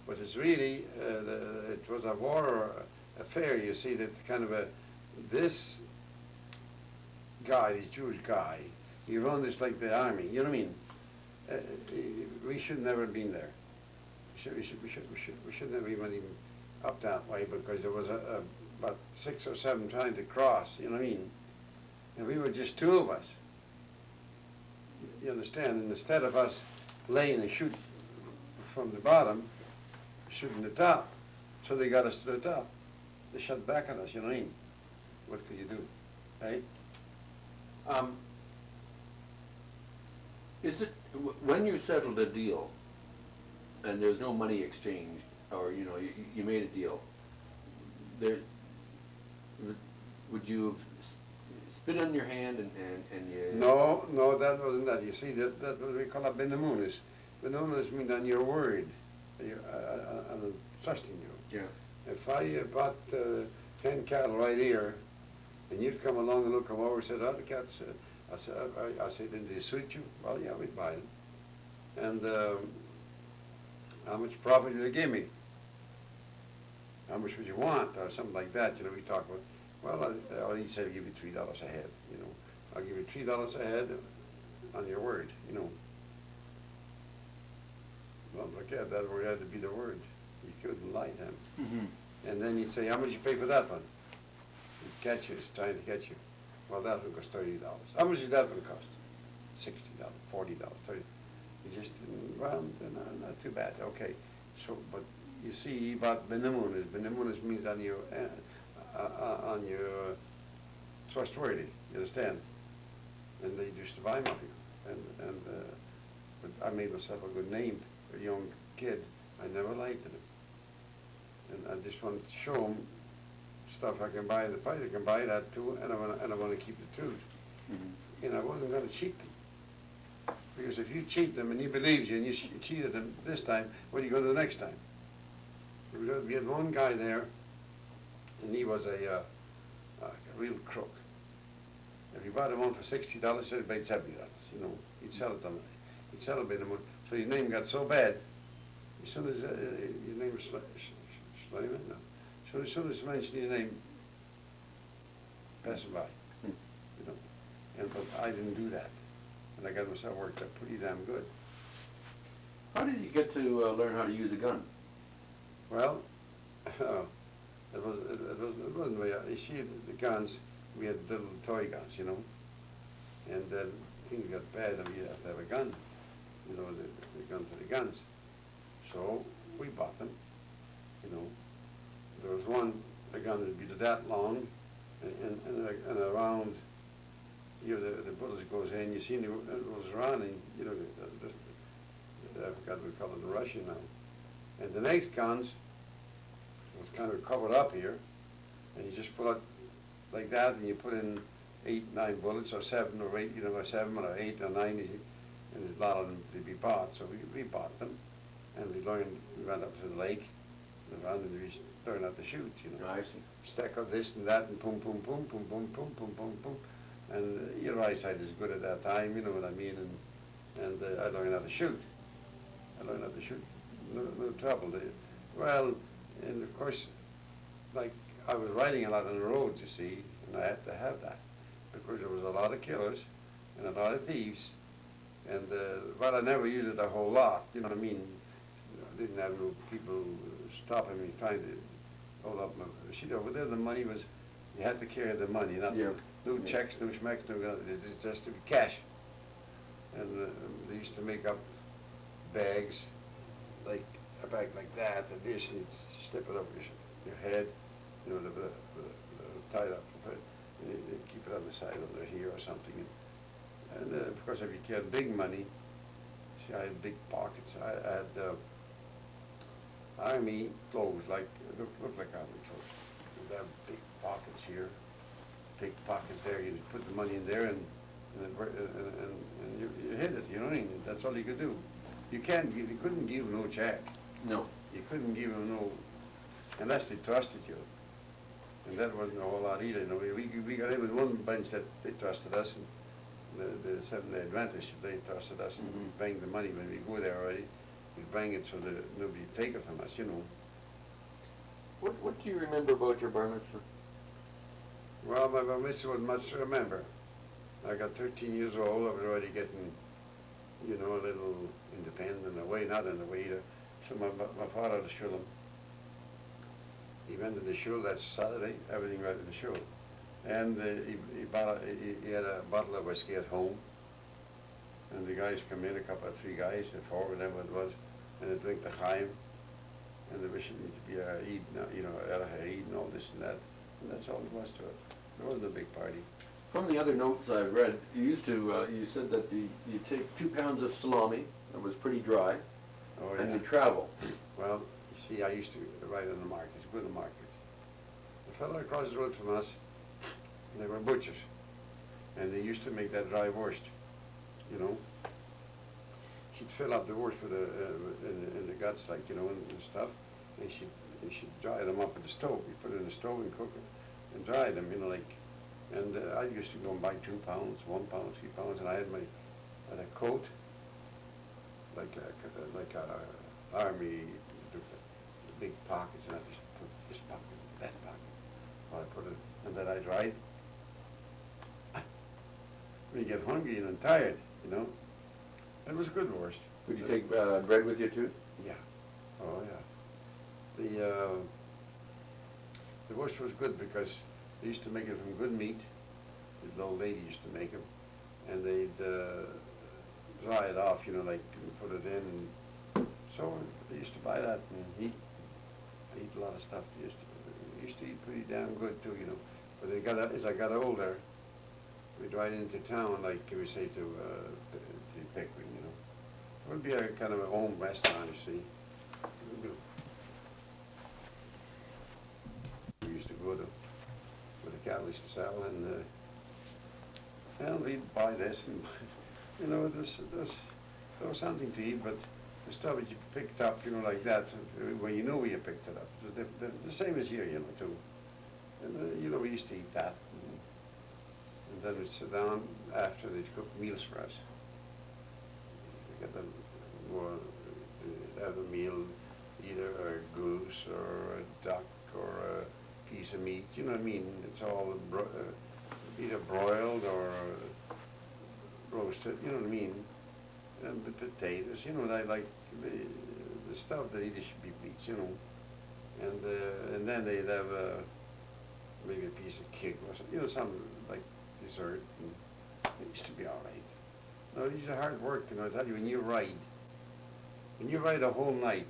But it's really, it was a war affair, you see, that kind of this guy, this Jewish guy, he run this like the army, you know what I mean? We should never have been there. We shouldn't have even up that way, because there was about 6 or 7 trying to cross, you know what I mean? And we were just 2 of us. You understand? And instead of us laying and shoot from the bottom, shooting the top, so they got us to the top. They shot back on us, you know what I mean? What could you do, right? Is it, when you settled a deal, and there's no money exchanged, or, you know, you made a deal, there, would you have spit on your hand and you... No, that wasn't that. You see, that what we call a benemunis. Benemunis means on your word. I'm trusting you. Yeah. If I bought 10 cattle right here, and you'd come along and look them over and said, oh, the cats, I said, did they suit you? Well, yeah, we'd buy them. And how much profit did they give me? How much would you want? Or something like that, you know, we talk about. Well, he said, I'll give you $3 a head, you know. I'll give you $3 a head on your word, you know. Well, look at that, word had to be the word. You couldn't lie to him. Mm-hmm. And then he'd say, how much you pay for that one? He'd catch you, he's trying to catch you. Well, that one cost $30. How much did that one cost? $60, $40, $30. He just didn't, well, not too bad, okay. So, but you see, he bought benemunis. Benemunis means on your trustworthy, you understand? And they used to buy them off you. But I made myself a good name for a young kid. I never lied to them. And I just wanted to show them stuff I can buy at the price. I can buy that too, and I want to keep the truth. Mm-hmm. And I wasn't going to cheat them. Because if you cheat them and he believes you and you cheated them this time, what are you going to do the next time? We had one guy there, and he was a real crook. If you bought him one for $60, he said he paid $70, you know. He'd sell it on it. He'd sell it by the month. So his name got so bad, as soon as his name was Schleiman, no. So as soon as he mentioned his name, passing by, you know. But I didn't do that. And I got myself worked up pretty damn good. How did you get to learn how to use a gun? Well, it wasn't very, you see, the guns, we had little toy guns, you know, and then things got bad and we had to have a gun, you know, the gun to the guns. So we bought them, you know. There was one, the gun would be that long, and around, you know, the bullets goes in, you see, it goes around, and, you know, I forgot what we call it in Russian now. And the next guns was kind of covered up here, and you just put it like that, and you put in 8, 9 bullets, or 7 or 8, you know, or 7 or 8 or 9, and a lot of them to be bought. So we bought them, and we learned. We went up to the lake, and we learned how to shoot. You know, I see. stack up this and that, and boom, boom, boom, boom, boom, boom, boom, boom, boom, and your eyesight is good at that time. You know what I mean? And I learned how to shoot. No trouble. Well, and of course, like I was riding a lot on the roads, you see, and I had to have that because there was a lot of killers and a lot of thieves, and but I never used it a whole lot. You know what I mean? I didn't have no people stopping me trying to hold up my. See, over there the money was, you had to carry the money, not no checks, no schmecks, no. It's just to be cash, and they used to make up bags, like a bag like that, and this, and you slip it over your head, you know, tie it up, and you keep it on the side under here or something. And of course, if you had big money, see, I had big pockets. I had army clothes, like look like army clothes. You'd have big pockets here, big pockets there. You put the money in there, and you hid it. You know what I mean? That's all you could do. You couldn't give no check. No. You couldn't give them no, unless they trusted you. And that wasn't a whole lot either. You know, we got in with one bunch that they trusted us, and the Seventh-day Adventists, they trusted us, and we bang the money when we go there already. We bang it so that nobody would take it from us, you know. What do you remember about your bar mitzvah? Well, my bar mitzvah was much to remember. I got 13 years old. I was already getting, you know, a little independent in a way, not in a way to So my father had a shul. He went to the shul that Saturday, everything right in the shul. And he had a bottle of whiskey at home. And the guys come in, a couple of three guys, the four, whatever it was, and they drink the chaim. And the bishop needs to be Eid, you know, Eid and all this and that. And that's all there was to it. It wasn't a big party. From the other notes I've read, you used to, you said that you take 2 pounds of salami, that was pretty dry, Oh, and yeah. you travel. Well, you see, I used to ride on the markets, go to the markets. The fellow across the road from us, they were butchers. And they used to make that dry wurst, you know. She'd fill up the wurst with in the guts, like, you know, and stuff. And she'd dry them up at the stove. You put it in the stove and cook it and dry them, you know, like. And I used to go and buy 2 pounds, 1 pound, 3 pounds, and I had a coat, like a army, the big pockets, and I just put this pocket, that pocket. Well, I put it, and then I dried. When you get hungry and tired, you know, it was a good wurst. Would you take bread with you too? Yeah. Oh, yeah. The wurst was good because they used to make it from good meat. The old lady used to make them, and they'd dry it off, you know, like put it in. And so they used to buy that and eat. I eat a lot of stuff. They used to eat pretty damn good too, you know. But as I got older, we'd ride into town, like we say to Pickering, you know. It would be a kind of a home restaurant, you see. We used to go to where the cattle used to sell, and we'd buy this, and you know, there was something to eat, but the stuff that you picked up, you know, like that, when you know where you picked it up, it was the same as here, you know, too. And you know, we used to eat that, and then we'd sit down after they'd cook meals for us. We get have a meal, either a goose or a duck or a piece of meat, you know what I mean? It's all either broiled or roasted, you know what I mean? And the potatoes, you know, I like the stuff that Yiddish people eats, you know. And then they'd have maybe a piece of cake or something, you know, some like dessert. And it used to be all right. No, these are hard work, you know. I tell you, when you ride a whole night,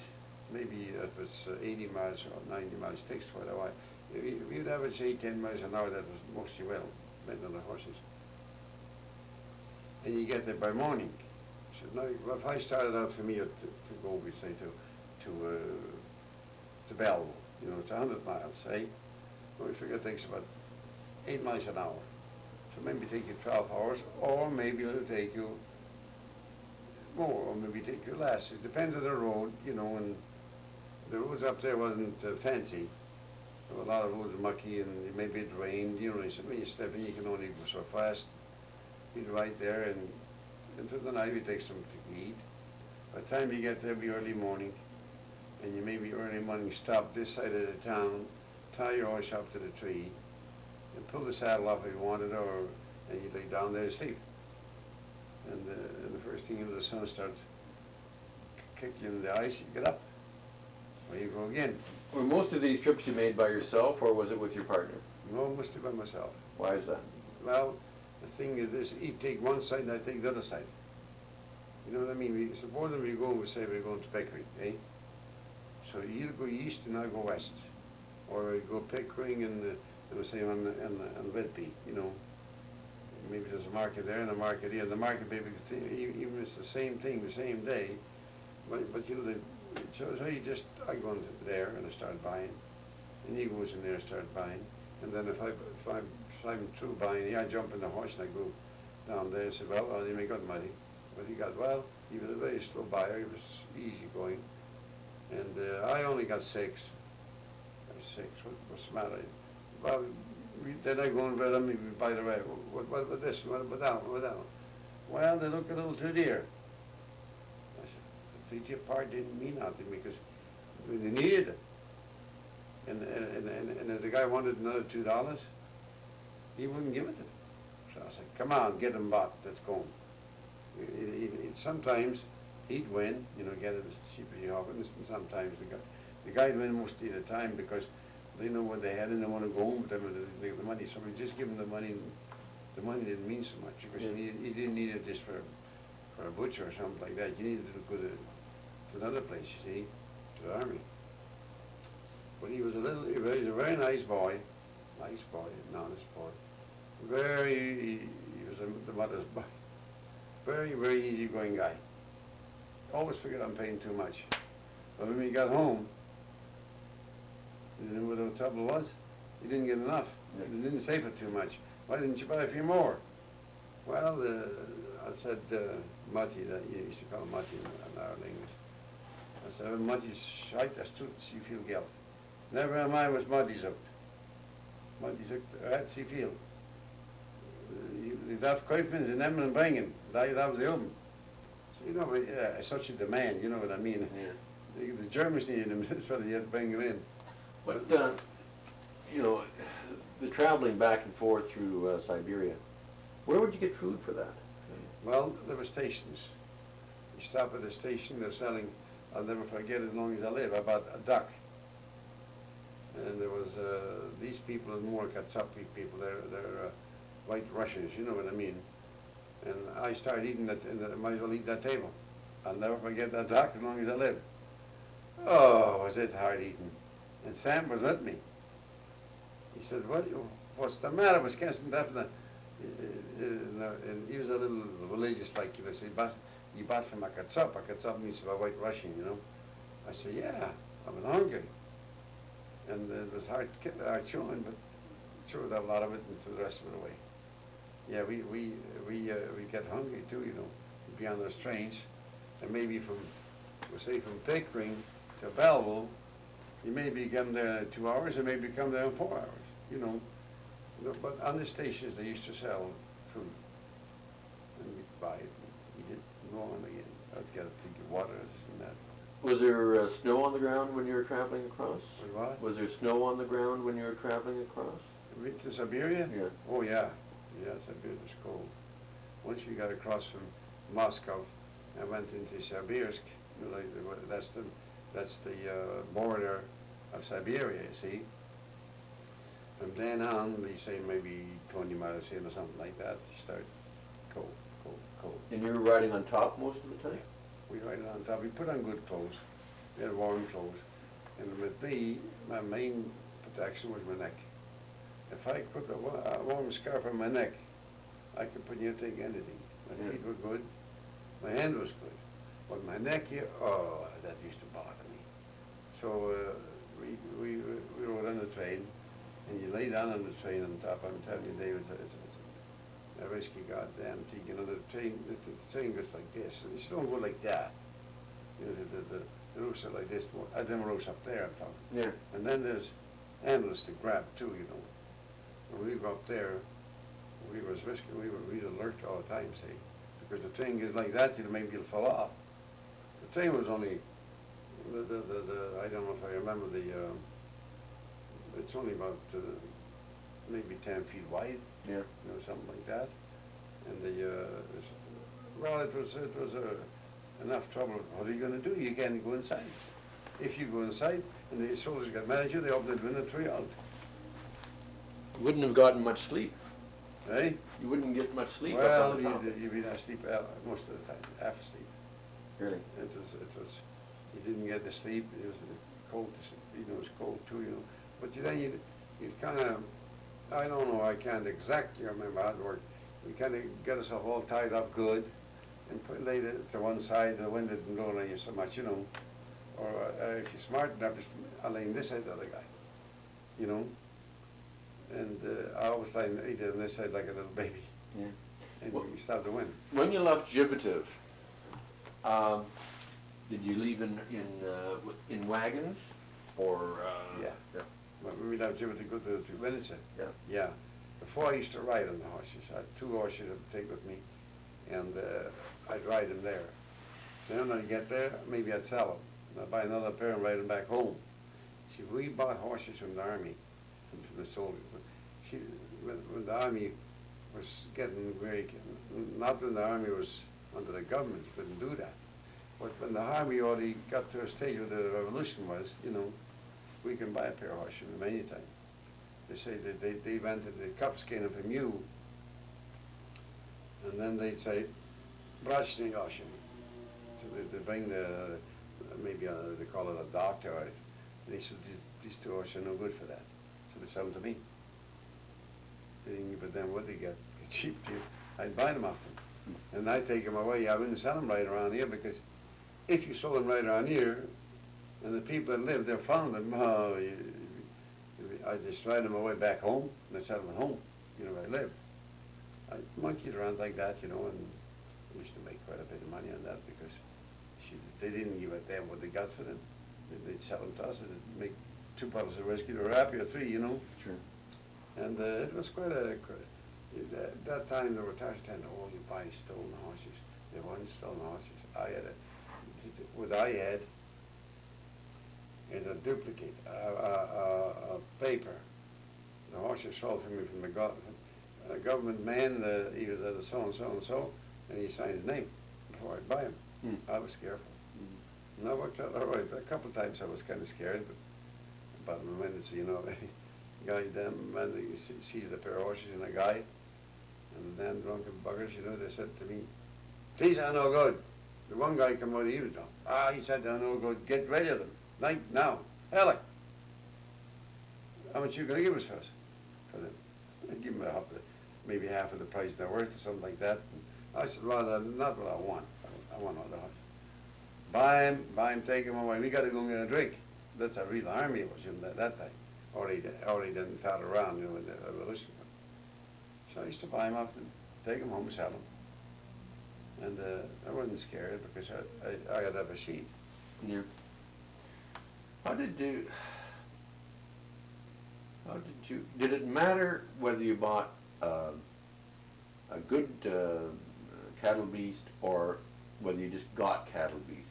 maybe if it's 80 miles or 90 miles, it takes quite a while. You'd average 8-10 miles an hour, that was mostly well, depending on the horses. And you get there by morning. So now, if I started out from here to go, we say, to Belleville, you know, it's 100 miles, eh? Well, we figure it takes about 8 miles an hour. So maybe take you 12 hours, or maybe it'll take you more, or maybe take you less. It depends on the road, you know, and the roads up there wasn't fancy. So a lot of roads were mucky, and maybe it rained, you know. They said, when you step in, you can only go so fast. You'd ride there, and into the night, we take something to eat. By the time you get there, it'll be early morning, and you maybe early morning stop this side of the town, tie your horse up to the tree, and pull the saddle off if you wanted, and you lay down there to sleep. And the first thing, you know, the sun starts kicking you in the ice, you get up. There you go again. Were most of these trips you made by yourself, or was it with your partner? No, mostly by myself. Why is that? Well, the thing is this, you take one side and I take the other side. You know what I mean? Supposing we go, we say we're going to Pickering, eh? So you go east and I go west. Or we go Pickering and we say on Whitby, you know. Maybe there's a market there and a market here. The market, maybe, even if it's the same thing, the same day, but you know, so you just, I go into there and I start buying, and he goes in there and start buying, and then if I'm through buying, I jump in the horse and I go down there and say, well, you make good money. But he got, well, he was a very slow buyer, he was easy going, and I only got 6. What's the matter? Well, then I go and with him, we buy the rest. What about this? What about that? What about that? Well, they look a little too dear. I said, the 3-tier part didn't mean nothing because they needed it. And if the guy wanted another $2, he wouldn't give it to them. So I said, come on, get them bought, let's go. Sometimes He'd win, you know, get it as cheap as you offer, and sometimes the guy'd win most of the time because they know what they had and they want to go home with them and they get the money. So we just give him the money, and the money didn't mean so much because he didn't need it just for a butcher or something like that. You needed to go to another place, you see, to the army. But he was a very nice boy, an honest boy. He was the mother's boy. Very easygoing guy. Always figured on paying too much. But when we got home, you know what the trouble was? He didn't get enough. Yeah. He didn't save it too much. Why didn't you buy a few more? Well, I said, Matti, that you used to call him Matti in our language. I said, well, Matti's shite, that's too, sie viel Geld. Never mind was Matti's hooked. Matti's hooked, hat sie viel. Die darf kaufen, sie nehmen und bringen. Dat was the oven. So, you know, such a demand, you know what I mean? Yeah. The Germans needed him, so they had to bring him in. But, you know, the traveling back and forth through Siberia, where would you get food for that? Well, there were stations. You stop at a station, they're selling, I'll never forget as long as I live, I bought a duck. And there was, these people are more Katsapi people, they're white Russians, you know what I mean? And I started eating that, and I might as well eat that table. I'll never forget that duck as long as I live. Oh, was it hard eating. And Sam was with me. He said, what's the matter with Kenson Daphne? And he was a little religious, like, you know, so he bought from a Katsap. A Katsap means a white Russian, you know. I said, yeah, I'm hungry. And it was hard chewing, but chewed a lot of it and threw the rest of it away. Yeah, we get hungry too, you know. We'd be on those trains, and maybe from Pickering to Belleville, you maybe come there in 2 hours, or maybe come there in 4 hours, you know. But on the stations, they used to sell food, and we'd buy it, and eat it, and go on again. I'd get a drink of water and that. Was there snow on the ground when you were traveling across? What? Was there snow on the ground when you were traveling across? To Siberia? Yeah. Oh, yeah. Yeah, Siberia was cold. Once we got across from Moscow, I went into Sibirsk. You know, like that's the border of Siberia, you see. From then on, we say maybe 20 miles in or something like that, you start cold. And you were riding on top most of the time? We ride on top. We put on good clothes. We had warm clothes. And with me, my main protection was my neck. If I put a warm scarf on my neck, I could put you take anything. My feet were good. My hand was good. But my neck here, oh, that used to bother me. So we rode on the train, and you lay down on the train on top. I'm telling you, David, it's a risky goddamn thing. You know, the train goes like this. And it don't go like that. You know, the roofs are like this. Them roofs up there, I'm talking. Yeah. And then there's handles to grab too, you know. When we go up there, we was risky. We'd alert all the time, see, because the train is like that, maybe you'll fall off. The train was only I don't know if I remember it's only about maybe 10 feet wide. Yeah. You know, something like that. And it was enough trouble. What are you going to do? You can't go inside. If you go inside and the soldiers get mad at you, they open the window and throw you out. You wouldn't have gotten much sleep. Eh? You wouldn't get much sleep up Well, on the top. you'd be asleep most of the time, half asleep. Really? It was, you didn't get the sleep, it was cold, you know, it was cold too, you know. But then you'd kind of, I don't know, I can't exactly remember how it worked. You kind of get yourself all tied up good and laid it to one side, the wind didn't blow on you so much, you know. Or if you're smart enough, just lay on this side of the other guy, you know. And I always lay on this side like a little baby. Yeah. And Well, you stop the wind. When you left Djibouti, did you leave in wagons or? Yeah. When we left Djibouti to go to Venice. Yeah. Yeah. Before I used to ride on the horses. I had 2 horses I'd take with me, and I'd ride them there. Then when I'd get there, maybe I'd sell them. And I'd buy another pair and ride them back home. See, we bought horses from the army, from the soldiers. When the army was getting very, not when the army was under the government, you couldn't do that. But when the army already got to a stage where the revolution was, you know, we can buy a pair of horses from them anytime. They say that they rented the cup skin from you, and then they'd say, Brashny Ocean. So they bring the, maybe they call it a doctor, and they said, these two horses are no good for that. So they sell them to me. But then what they get cheap to you, I'd buy them off them. And I'd take them away. I wouldn't sell them right around here, because if you sold them right around here, and the people that live there found them, I just ride them away back home, and I sell them at home, you know, where I live. I monkeyed around like that, you know, and we used to make quite a bit of money on that, because they didn't give it them what they got for them. They'd sell them to us, and they'd make 2 bottles of whiskey, they were happy, or 3, you know. Sure. And it was quite a, at that time there were times saying, oh, you buy stolen horses. They weren't stolen horses. What I had is a duplicate, a paper. The horse was sold for me from a government man. He was at a so-and-so, and he signed his name before I'd buy him. I was careful. And that worked out all right. A couple of times I was kind of scared, but about a minute, you know, guy then, man, he sees a pair of horses and a guy, and then drunken buggers, you know, they said to me, these are no good. The one guy come out, he was drunk. He said they're no good, get rid of them. Right now. Hell, how much you gonna give us for them? I give them maybe half of the price they're worth, or something like that. And I said, well, that's not what I want. I want other horses. Buy him, take him away. We gotta go and get a drink. That's a real army was in that time. Already didn't fat around, you know, with the revolution. So I used to buy him often, take him home, sell him. And I wasn't scared, because I had to have a sheet. Yeah. Did it matter whether you bought a good cattle beast, or whether you just got cattle beast?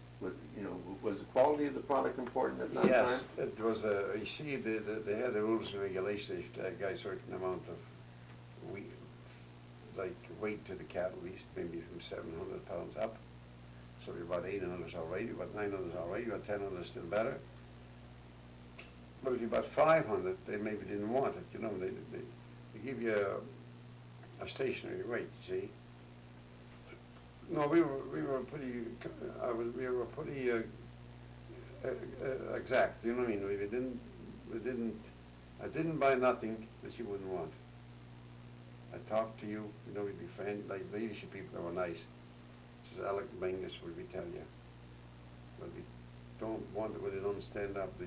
Was the quality of the product important at that time? Yes, it was, you see, they had the rules and regulations, a guy certain amount of weight to the cattle beast, maybe from 700 pounds up. So if you bought 800 already, you bought 900 already, you bought 1000 still better. But if you bought 500, they maybe didn't want it, you know, they give you a stationary weight, you see. No, we were pretty exact, you know what I mean? I didn't buy nothing that you wouldn't want. I talked to you, you know, we'd be friends, like leadership people that were nice. Says, Alec Mingus, would we tell you? But we don't want it, we don't stand up the